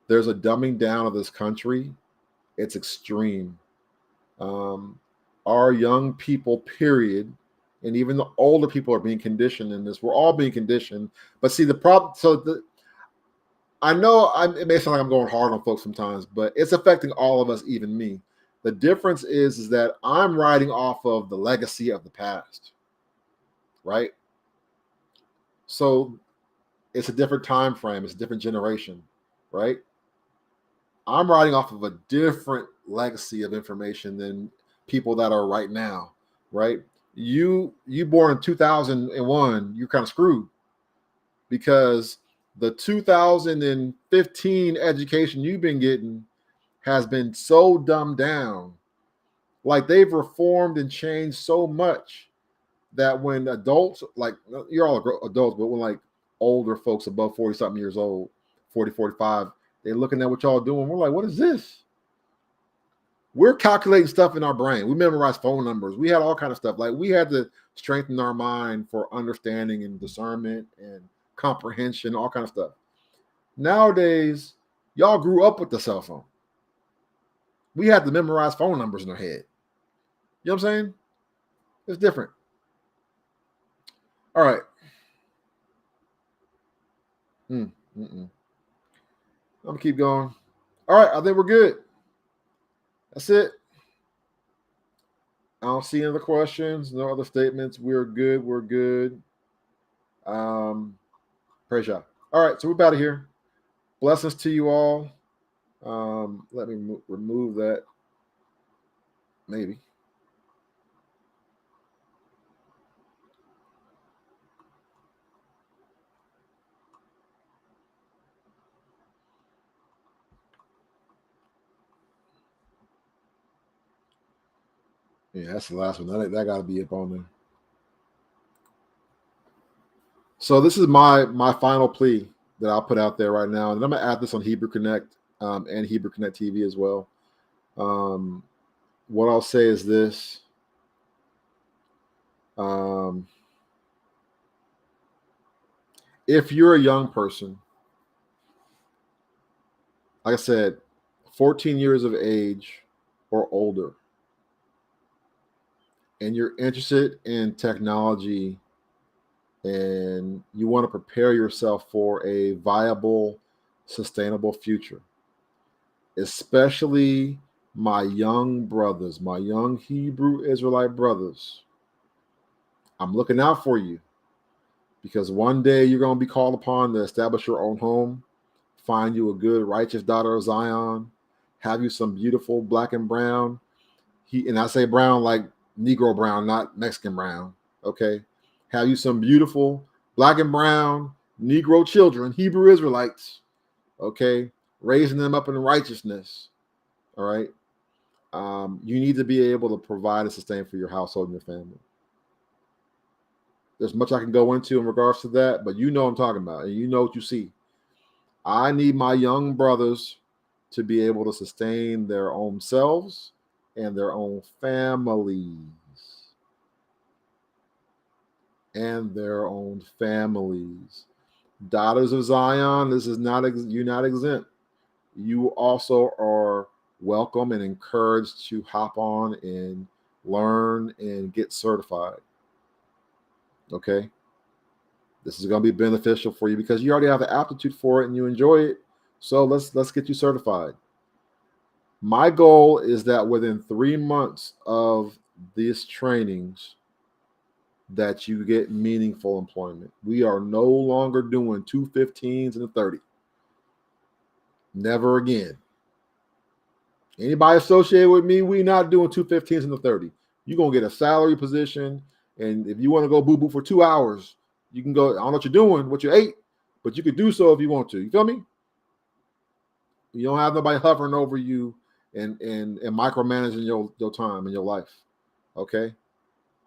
there's a dumbing down of this country. It's extreme. Our young people, period, and even the older people are being conditioned in this. We're all being conditioned. But see, the problem, I know it may sound like I'm going hard on folks sometimes, but it's affecting all of us, even me. The difference is that I'm riding off of the legacy of the past, right? So it's a different time frame. It's a different generation, right? I'm riding off of a different legacy of information than people that are right now, right? You born in 2001, you're kind of screwed, because the 2015 education you've been getting has been so dumbed down. Like, they've reformed and changed so much that when adults, like, you're all adults, but when like older folks above 40 something years old, 40, 45, they're looking at what y'all doing. We're like, what is this? We're calculating stuff in our brain. We memorized phone numbers. We had all kind of stuff. Like, we had to strengthen our mind for understanding and discernment and comprehension, all kind of stuff. Nowadays, y'all grew up with the cell phone. We had to memorize phone numbers in our head. You know what I'm saying? It's different. All right. I'm gonna keep going. All right, I think we're good. That's it. I don't see any other questions, no other statements. We're good. We're good. Praise God. All right, so we're out of here. Blessings to you all. Let me remove that. Maybe. Yeah, that's the last one. That got to be up on there. So this is my final plea that I'll put out there right now, and I'm gonna add this on Hebrew Connect and Hebrew Connect TV as well. What I'll say is this: if you're a young person, like I said, 14 years of age or older, and you're interested in technology and you want to prepare yourself for a viable, sustainable future, especially my young brothers, my young Hebrew Israelite brothers, I'm looking out for you, because one day you're going to be called upon to establish your own home, find you a good, righteous daughter of Zion, have you some beautiful black and brown. And I say brown like Negro brown, not Mexican brown. Okay. Have you some beautiful black and brown Negro children, Hebrew Israelites. Okay. Raising them up in righteousness. All right. You need to be able to provide and sustain for your household and your family. There's much I can go into in regards to that, but you know what I'm talking about, and you know what you see. I need my young brothers to be able to sustain their own selves and their own families. Daughters of Zion, this is not, you're not exempt. You also are welcome and encouraged to hop on and learn and get certified. Okay. This is going to be beneficial for you because you already have the aptitude for it and you enjoy it. So let's get you certified. My goal is that within 3 months of these trainings, that you get meaningful employment. We are no longer doing 215s and a 30. Never again. Anybody associated with me, we not doing 215s and a 30. You're going to get a salary position. And if you want to go boo-boo for 2 hours, you can go. I don't know what you're doing, what you ate, but you could do so if you want to. You feel me? You don't have nobody hovering over you and micromanaging your time and your life. Okay?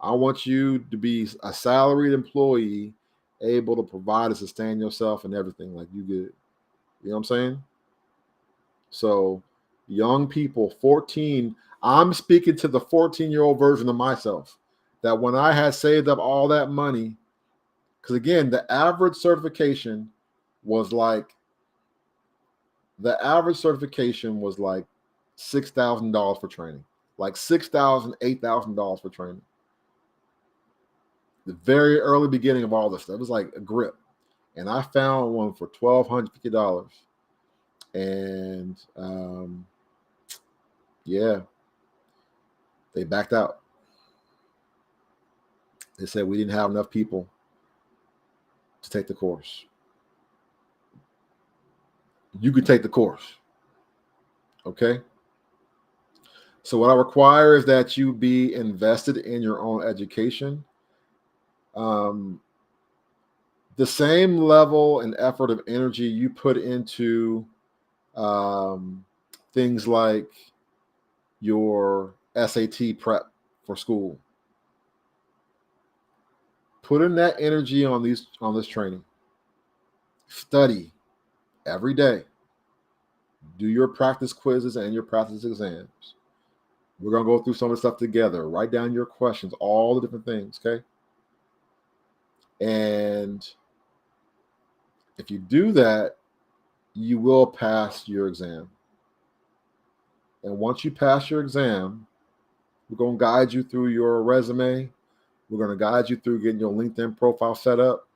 I want you to be a salaried employee, able to provide and sustain yourself and everything like you good. You know what I'm saying? So young people, 14, I'm speaking to the 14-year-old version of myself, that when I had saved up all that money, because again, the average certification was like $6,000 for training, like $6,000, $8,000 for training. The very early beginning of all this stuff, it was like a grip. And I found one for $1,250. And yeah, they backed out. They said we didn't have enough people to take the course. You could take the course. Okay. So what I require is that you be invested in your own education. The same level and effort of energy you put into things like your SAT prep for school, put in that energy on this training. Study every day. Do your practice quizzes and your practice exams. We're going to go through some of the stuff together. Write down your questions, all the different things, okay? And if you do that, you will pass your exam. And once you pass your exam, we're going to guide you through your resume. We're going to guide you through getting your LinkedIn profile set up.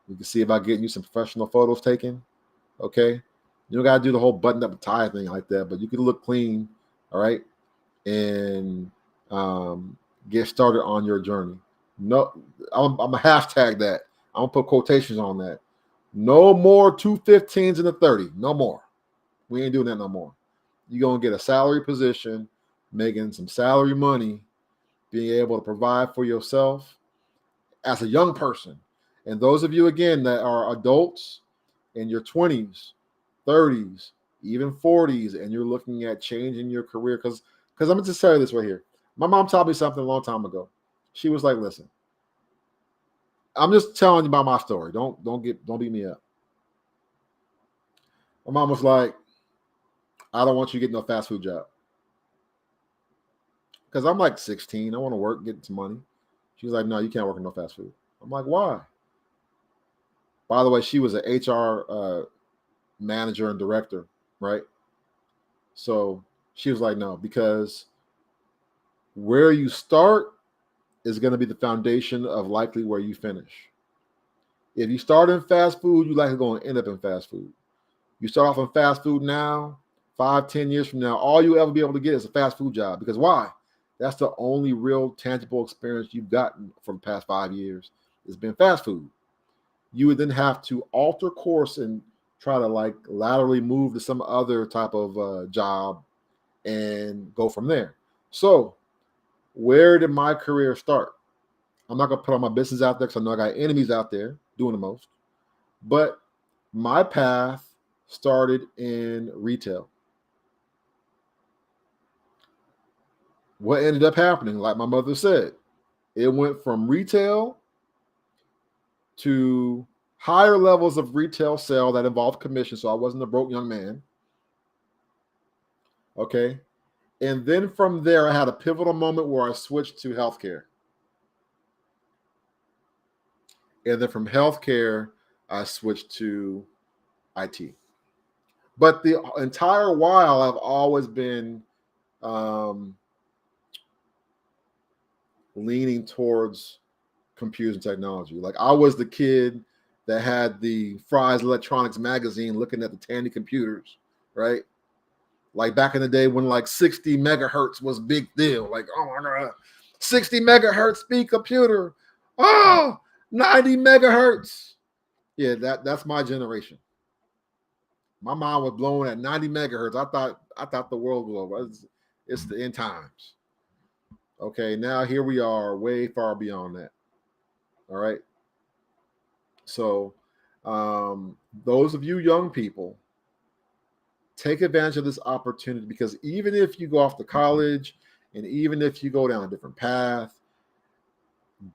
We can see about getting you some professional photos taken, okay? You don't got to do the whole button-up and tie thing like that, but you can look clean, all right? And get started on your journey. No, I'm gonna hashtag that. I'm gonna put quotations on that. No more 215s in the 30. No more. We ain't doing that no more. You're gonna get a salary position, making some salary money, being able to provide for yourself as a young person. And those of you again that are adults in your 20s, 30s, even 40s, and you're looking at changing your career, because I'm gonna just tell you this right here. My mom taught me something a long time ago. She was like, listen, I'm just telling you about my story. Don't beat me up. My mom was like, I don't want you to get no fast food job. Because I'm like 16. I want to work, get some money. She's like, no, you can't work in no fast food. I'm like, why? By the way, she was an HR manager and director, right? So she was like, no, because where you start is going to be the foundation of likely where you finish. If you start in fast food, you're likely going to end up in fast food. You start off in fast food now, 5-10 years from now, all you'll ever be able to get is a fast food job. Because why? That's the only real tangible experience you've gotten for the past 5 years. It's been fast food. You would then have to alter course and try to like laterally move to some other type of job and go from there. So where did my career start? I'm not going to put all my business out there because I know I got enemies out there doing the most. But my path started in retail. What ended up happening, like my mother said, it went from retail to higher levels of retail sale that involved commission. So I wasn't a broke young man. Okay. And then from there, I had a pivotal moment where I switched to healthcare. And then from healthcare, I switched to IT. But the entire while, I've always been leaning towards computers and technology. Like I was the kid that had the Fry's Electronics magazine looking at the Tandy computers, right? Like back in the day when like 60 megahertz was big deal. Like, oh my God, 60 megahertz speed computer. Oh, 90 megahertz. Yeah, that's my generation. My mind was blown at 90 megahertz. I thought the world was over. It's the end times. Okay, now here we are, way far beyond that. All right. So, those of you young people, take advantage of this opportunity, because even if you go off to college and even if you go down a different path,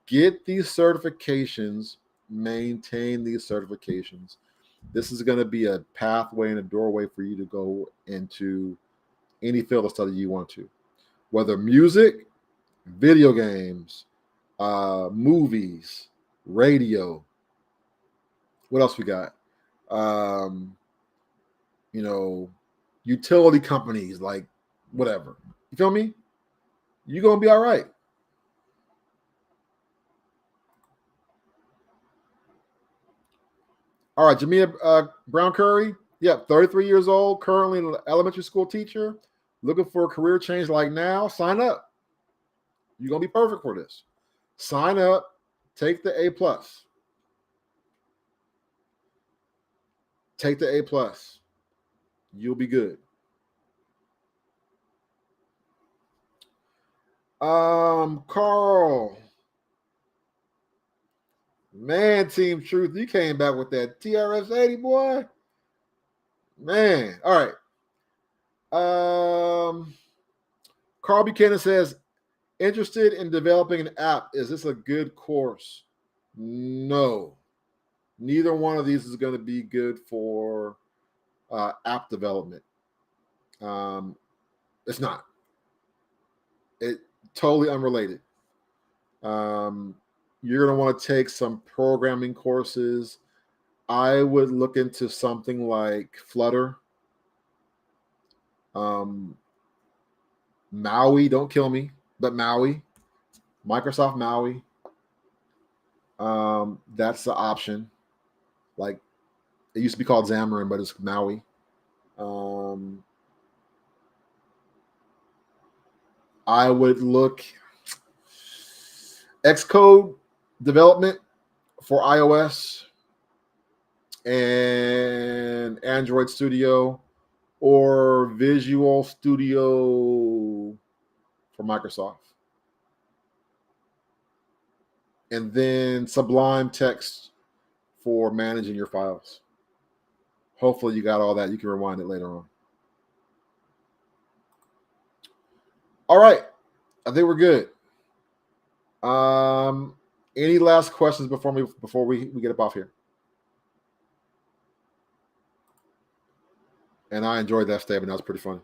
get these certifications, maintain these certifications. This is going to be a pathway and a doorway for you to go into any field of study you want to, whether music, video games, movies, radio. What else we got? Utility companies, like whatever. You feel me? You're going to be all right. All right, Jamia Brown Curry. Yep, 33 years old, currently an elementary school teacher, looking for a career change like now. Sign up. You're going to be perfect for this. Sign up. Take the A+. Take the A+. You'll be good. Carl. Man, Team Truth, you came back with that TRS 80, boy. Man. All right. Carl Buchanan says, interested in developing an app. Is this a good course? No. Neither one of these is going to be good for app development. It's not. It totally unrelated. You're going to want to take some programming courses. I would look into something like Flutter. Maui, don't kill me, but Maui, Microsoft Maui. That's the option. Like it used to be called Xamarin, but it's Maui. I would look. Xcode development for iOS and Android Studio, or Visual Studio for Microsoft. And then Sublime Text for managing your files. Hopefully you got all that. You can rewind it later on. All right. I think we're good. Any last questions before we get up off here? And I enjoyed that statement. That was pretty funny.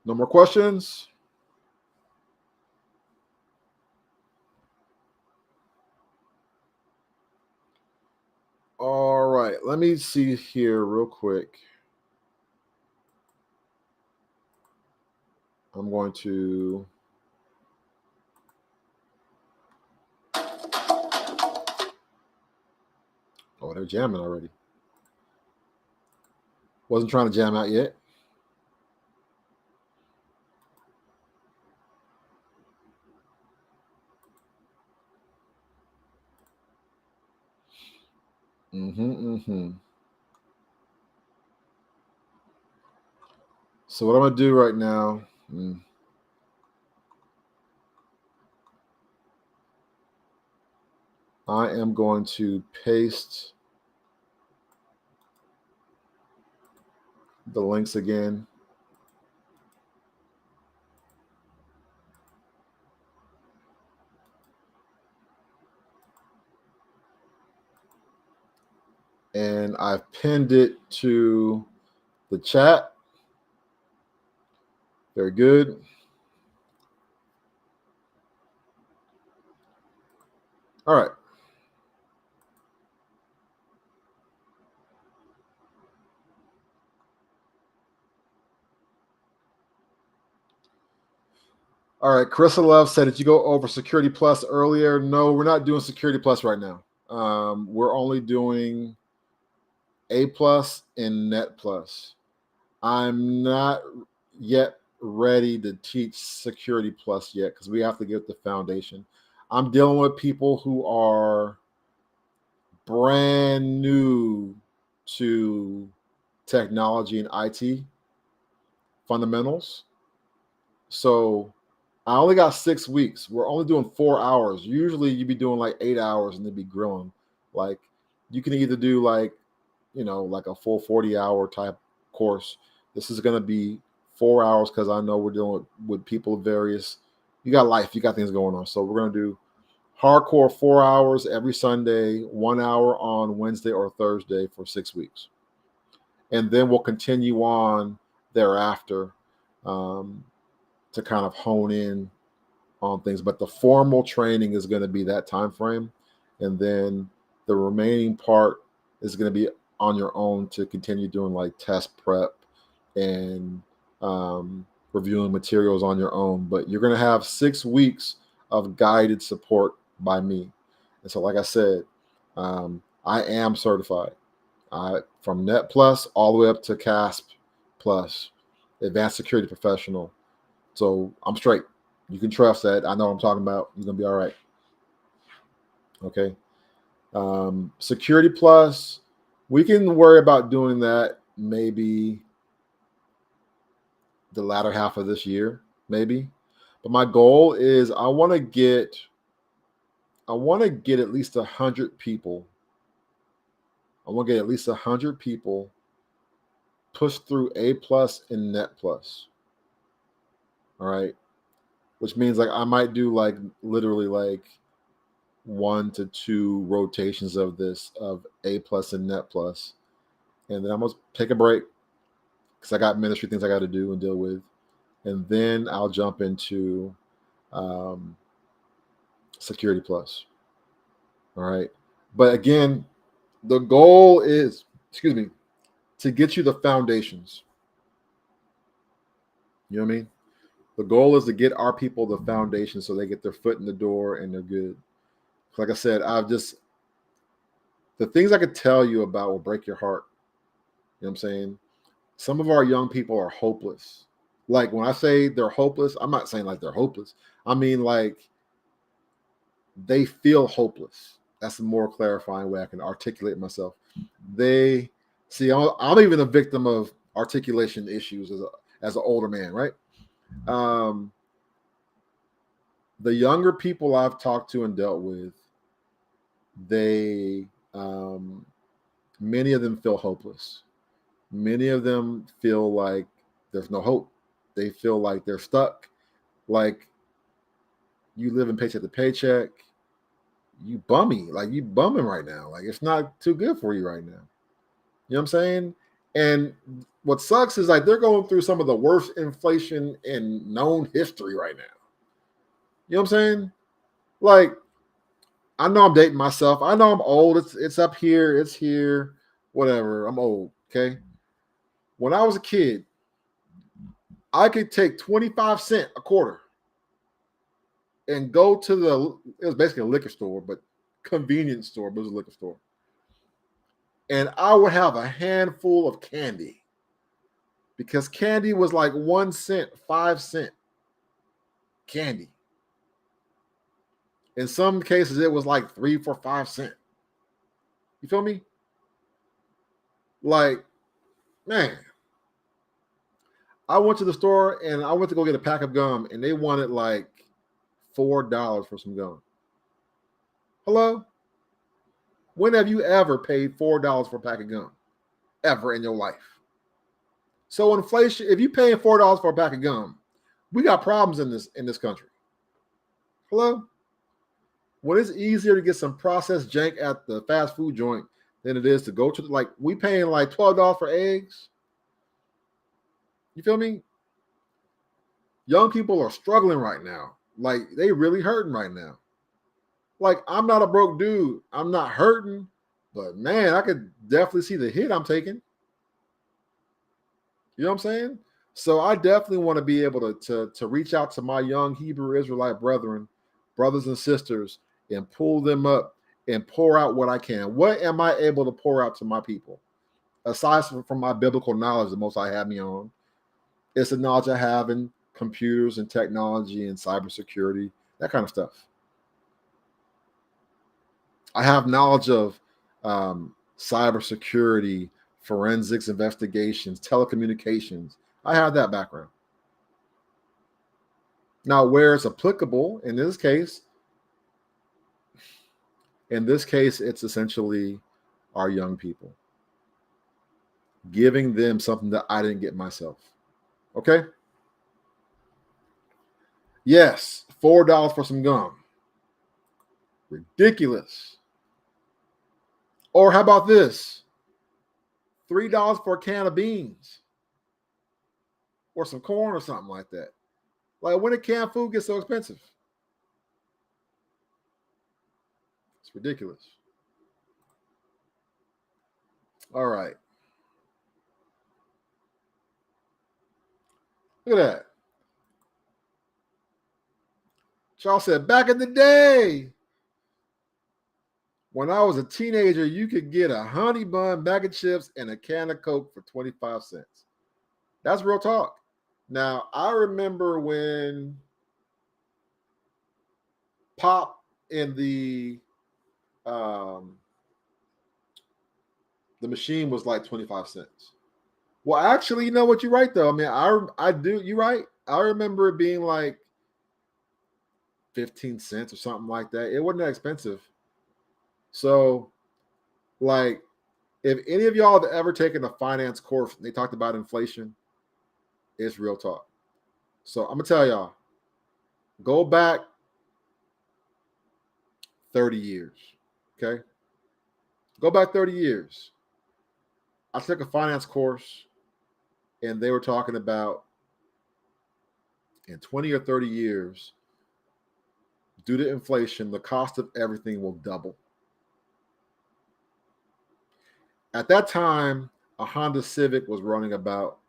No more questions? All right. Let me see here real quick. I'm going to... Oh, they're jamming already. Wasn't trying to jam out yet. So what I'm going to do right now... I am going to paste the links again. And I've pinned it to the chat. Very good. All right. All right. Carissa Love said, did you go over Security Plus earlier? No, we're not doing Security Plus right now. We're only doing A Plus and Net Plus. I'm not yet ready to teach Security Plus yet because we have to get the foundation. I'm dealing with people who are brand new to technology and IT fundamentals. So I only got 6 weeks. We're only doing 4 hours. Usually you'd be doing like 8 hours and they'd be grilling. Like you can either do like, like a full 40-hour type course. This is going to be 4 hours because I know we're dealing with people of various, you got life, you got things going on. So we're going to do hardcore 4 hours every Sunday, 1 hour on Wednesday or Thursday for 6 weeks. And then we'll continue on thereafter to kind of hone in on things. But the formal training is going to be that time frame. And then the remaining part is going to be on your own to continue doing like test prep and reviewing materials on your own. But you're going to have 6 weeks of guided support by me. And so, like I said, I am certified from Net Plus all the way up to CASP Plus, Advanced Security Professional. So I'm straight. You can trust that. I know what I'm talking about. You're going to be all right. Okay. Security Plus, we can worry about doing that maybe the latter half of this year, maybe. But my goal is I want to get at least 100 people. I want to get at least 100 people pushed through A Plus and Net Plus. All right. Which means like I might do like literally like 1 to 2 rotations of this of A Plus and Net Plus. And then I'm going to take a break because I got ministry things I got to do and deal with. And then I'll jump into Security Plus. All right. But again, the goal is, to get you the foundations. You know what I mean? The goal is to get our people the foundation so they get their foot in the door and they're good. Like I said, the things I could tell you about will break your heart. You know what I'm saying? Some of our young people are hopeless. Like when I say they're hopeless, I'm not saying like they're hopeless. I mean like they feel hopeless. That's a more clarifying way I can articulate myself. They see, I'm even a victim of articulation issues as an older man, right? The younger people I've talked to and dealt with, they many of them feel hopeless. Many of them feel like there's no hope. They feel like they're stuck. Like you live in paycheck to paycheck. You bummy, like you bumming right now. Like it's not too good for you right now. You know what I'm saying? And what sucks is like they're going through some of the worst inflation in known history right now. You know what I'm saying? Like, I know I'm dating myself. I know I'm old. It's up here. It's here. Whatever. I'm old. Okay. When I was a kid, I could take 25 cents a quarter and go to it was basically a liquor store, but convenience store, but it was a liquor store. And I would have a handful of candy because candy was like 1 cent, 5 cent candy. In some cases, it was like 3, 4, 5 cents. You feel me? Like, man, I went to the store and I went to go get a pack of gum and they wanted like $4 for some gum. Hello? When have you ever paid $4 for a pack of gum? Ever in your life? So inflation, if you're paying $4 for a pack of gum, we got problems in this country. Hello? When it's easier to get some processed jank at the fast food joint than it is to go to like we paying like $12 for eggs. You feel me? Young people are struggling right now. Like they really hurting right now. Like I'm not a broke dude. I'm not hurting, but man, I could definitely see the hit I'm taking. You know what I'm saying? So I definitely want to be able to reach out to my young Hebrew Israelite brethren, brothers and sisters, and pull them up and pour out what I can. What am I able to pour out to my people? Aside from my biblical knowledge, the most I have me on, it's the knowledge I have in computers and technology and cybersecurity, that kind of stuff. I have knowledge of cybersecurity, forensics, investigations, telecommunications. I have that background. Now, where it's applicable, in this case, it's essentially our young people. Giving them something that I didn't get myself. Okay? Yes, $4 for some gum. Ridiculous. Or how about this? $3 for a can of beans. Or some corn or something like that. Like when did canned food get so expensive? It's ridiculous. All right. Look at that. Charles said, back in the day, when I was a teenager, you could get a honey bun, bag of chips, and a can of Coke for 25 cents. That's real talk. Now, I remember when pop in the machine was like 25 cents. Well, actually, you know what? You're right, though. I mean, I do. You're right. I remember it being like 15 cents or something like that. It wasn't that expensive. So, like, if any of y'all have ever taken a finance course, they talked about inflation, it's real talk. So I'm gonna tell y'all, go back 30 years. Okay. Go back 30 years. I took a finance course and they were talking about in 20 or 30 years, due to inflation, the cost of everything will double. At that time, a Honda Civic was running about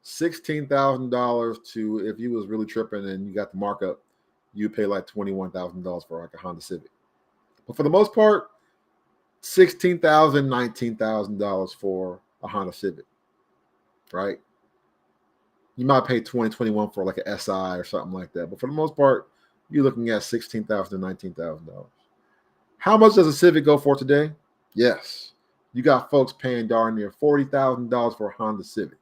$16,000 to, if you was really tripping and you got the markup, you pay like $21,000 for like a Honda Civic. But for the most part, $16,000, $19,000 for a Honda Civic. right? You might pay 20, 21 for like an SI or something like that. But for the most part, you're looking at $16,000 to $19,000. How much does a Civic go for today? Yes. You got folks paying darn near $40,000 for a Honda Civic.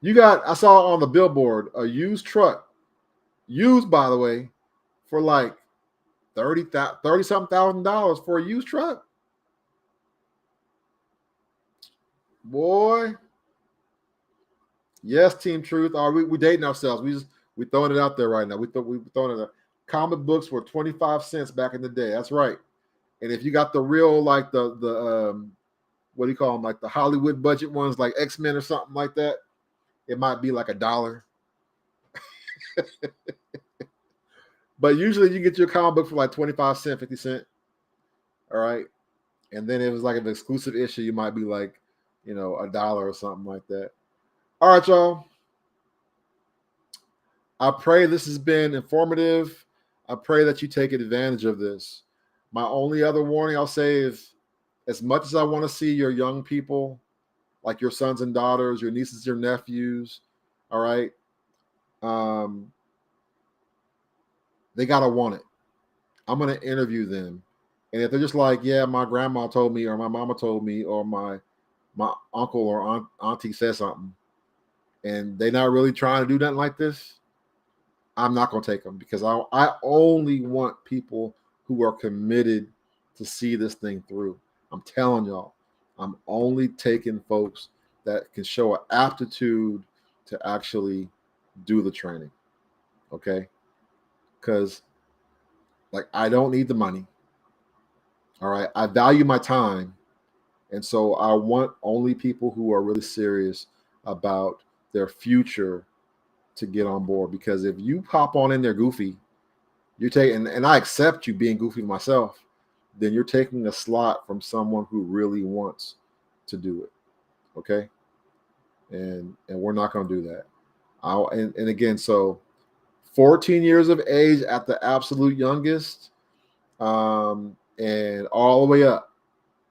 I saw on the billboard a used truck, used by the way, for like $30-something thousand for a used truck. Boy. Yes, Team Truth. We dating ourselves. We throwing it out there right now. We throwing it out. Comic books were 25 cents back in the day. That's right. And if you got the real, like the what do you call them, like the Hollywood budget ones, like X-Men or something like that, it might be like $1. But usually you get your comic book for like 25 cents, 50 cents. All right. And then it was like an exclusive issue, you might be like, $1 or something like that. All right, y'all. I pray this has been informative. I pray that you take advantage of this. My only other warning I'll say is, as much as I want to see your young people, like your sons and daughters, your nieces, your nephews, all right, they got to want it. I'm going to interview them. And if they're just like, yeah, my grandma told me, or my mama told me, or my uncle or auntie said something, and they're not really trying to do nothing like this, I'm not going to take them, because I only want people who are committed to see this thing through. I'm telling y'all, I'm only taking folks that can show an aptitude to actually do the training. Okay? Because like, I don't need the money. All right. I value my time. And so I want only people who are really serious about their future to get on board. Because if you pop on in there goofy, you're taking, and I accept you being goofy myself, then you're taking a slot from someone who really wants to do it. Okay. And we're not going to do that. And again, so 14 years of age at the absolute youngest, and all the way up.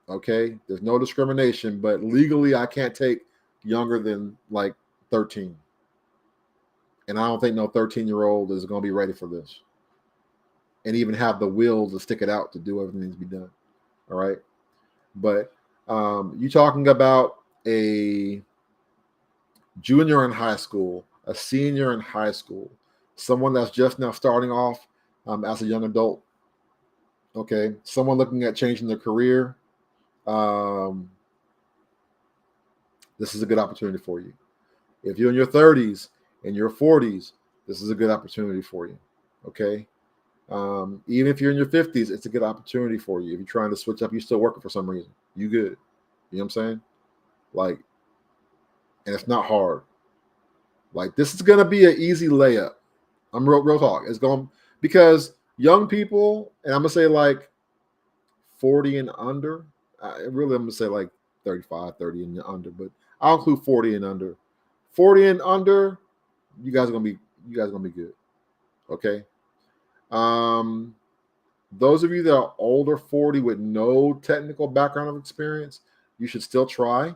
Okay. There's no discrimination, but legally I can't take younger than like 13. And I don't think no 13-year-old is going to be ready for this and even have the will to stick it out to do everything that needs to be done. All right. But you talking about a junior in high school, a senior in high school, someone that's just now starting off as a young adult. Okay. Someone looking at changing their career. This is a good opportunity for you. If you're in your 30s and your 40s, this is a good opportunity for you. Okay. Even if you're in your 50s, it's a good opportunity for you. If you're trying to switch up, you're still working for some reason, you good. You know what I'm saying? Like, and it's not hard. Like, this is going to be an easy layup. I'm real talk. It's going, because young people, and I'm going to say like 40 and under, I'm going to say like 35, 30 and under, but I'll include 40 and under. 40 and under, you guys are going to be good. Okay. Those of you that are older 40 with no technical background of experience, you should still try.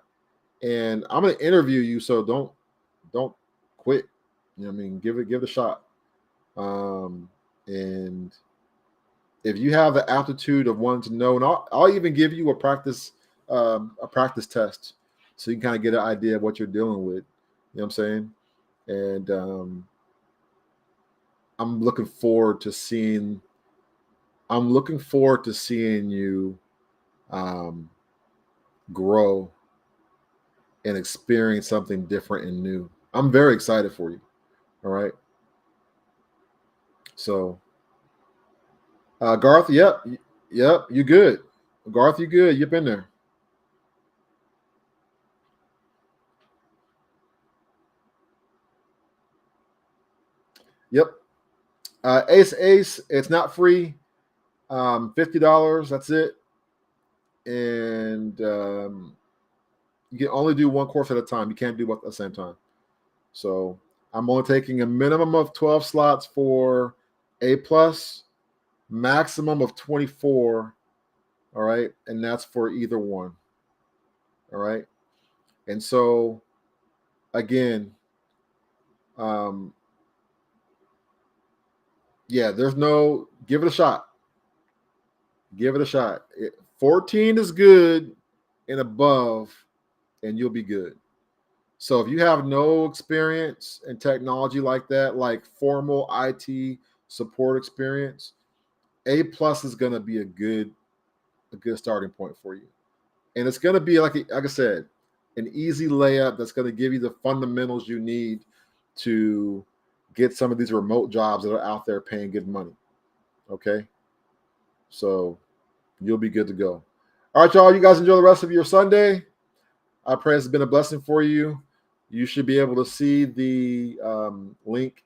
And I'm going to interview you, so don't quit. You know what I mean? Give it a shot. And if you have the aptitude of wanting to know, and I'll even give you a practice test, so you can kind of get an idea of what you're dealing with. You know what I'm saying? And I'm looking forward to seeing you grow and experience something different and new. I'm very excited for you. All right. So, Garth, yep, you good. Garth, you good. You've been there. Yep. Ace, it's not free. $50. That's it. And you can only do one course at a time. You can't do both at the same time. So I'm only taking a minimum of 12 slots for A+, maximum of 24. All right. And that's for either one. All right. And so, again, yeah, give it a shot. Give it a shot. 14 is good and above, and you'll be good. So if you have no experience in technology like that, like formal IT support experience, A+ is going to be a good starting point for you. And it's going to be, like I said, an easy layup that's going to give you the fundamentals you need to get some of these remote jobs that are out there paying good money. Okay? So you'll be good to go. All right, y'all. You guys enjoy the rest of your Sunday. I pray it's been a blessing for you. You should be able to see the link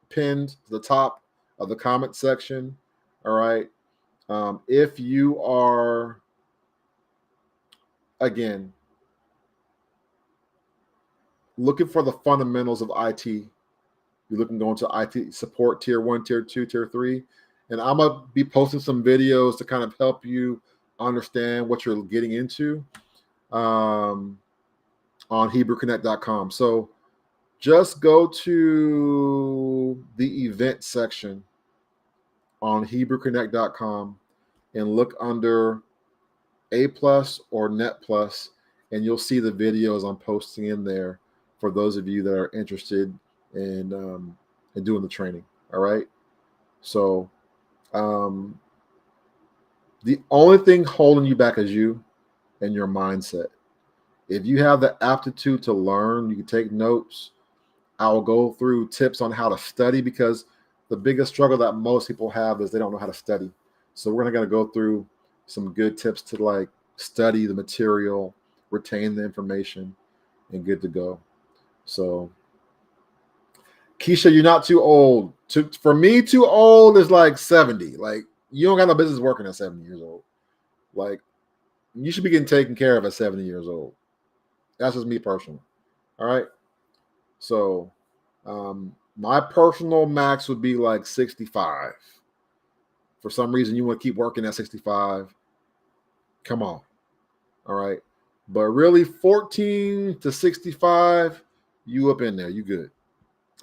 pinned to the top of the comment section. All right. If you are, again, looking for the fundamentals of IT, you're looking to go into IT support tier 1, tier 2, tier 3. And I'm going to be posting some videos to kind of help you understand what you're getting into on HebrewConnect.com. So just go to the event section on HebrewConnect.com and look under A+ or Net+, and you'll see the videos I'm posting in there for those of you that are interested in doing the training. All right. So the only thing holding you back is you and your mindset. If you have the aptitude to learn, you can take notes. I'll go through tips on how to study, because the biggest struggle that most people have is they don't know how to study. So we're going to go through some good tips to like study the material, retain the information, and good to go. So Keisha, you're not too old. For me, too old is like 70. Like, you don't got no business working at 70 years old. Like, you should be getting taken care of at 70 years old. That's just me personally. All right. So my personal max would be like 65. For some reason, you want to keep working at 65. Come on. All right. But really, 14 to 65, you up in there. You good.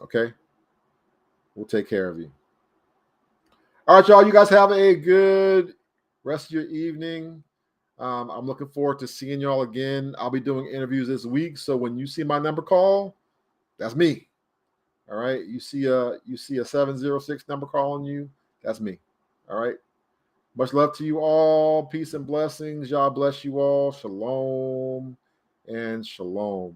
Okay. We'll take care of you. All right, y'all. You guys have a good rest of your evening. I'm looking forward to seeing y'all again. I'll be doing interviews this week. So when you see my number call, that's me. All right. You see a 706 number calling you. That's me. All right. Much love to you all. Peace and blessings. Y'all bless you all. Shalom and shalom.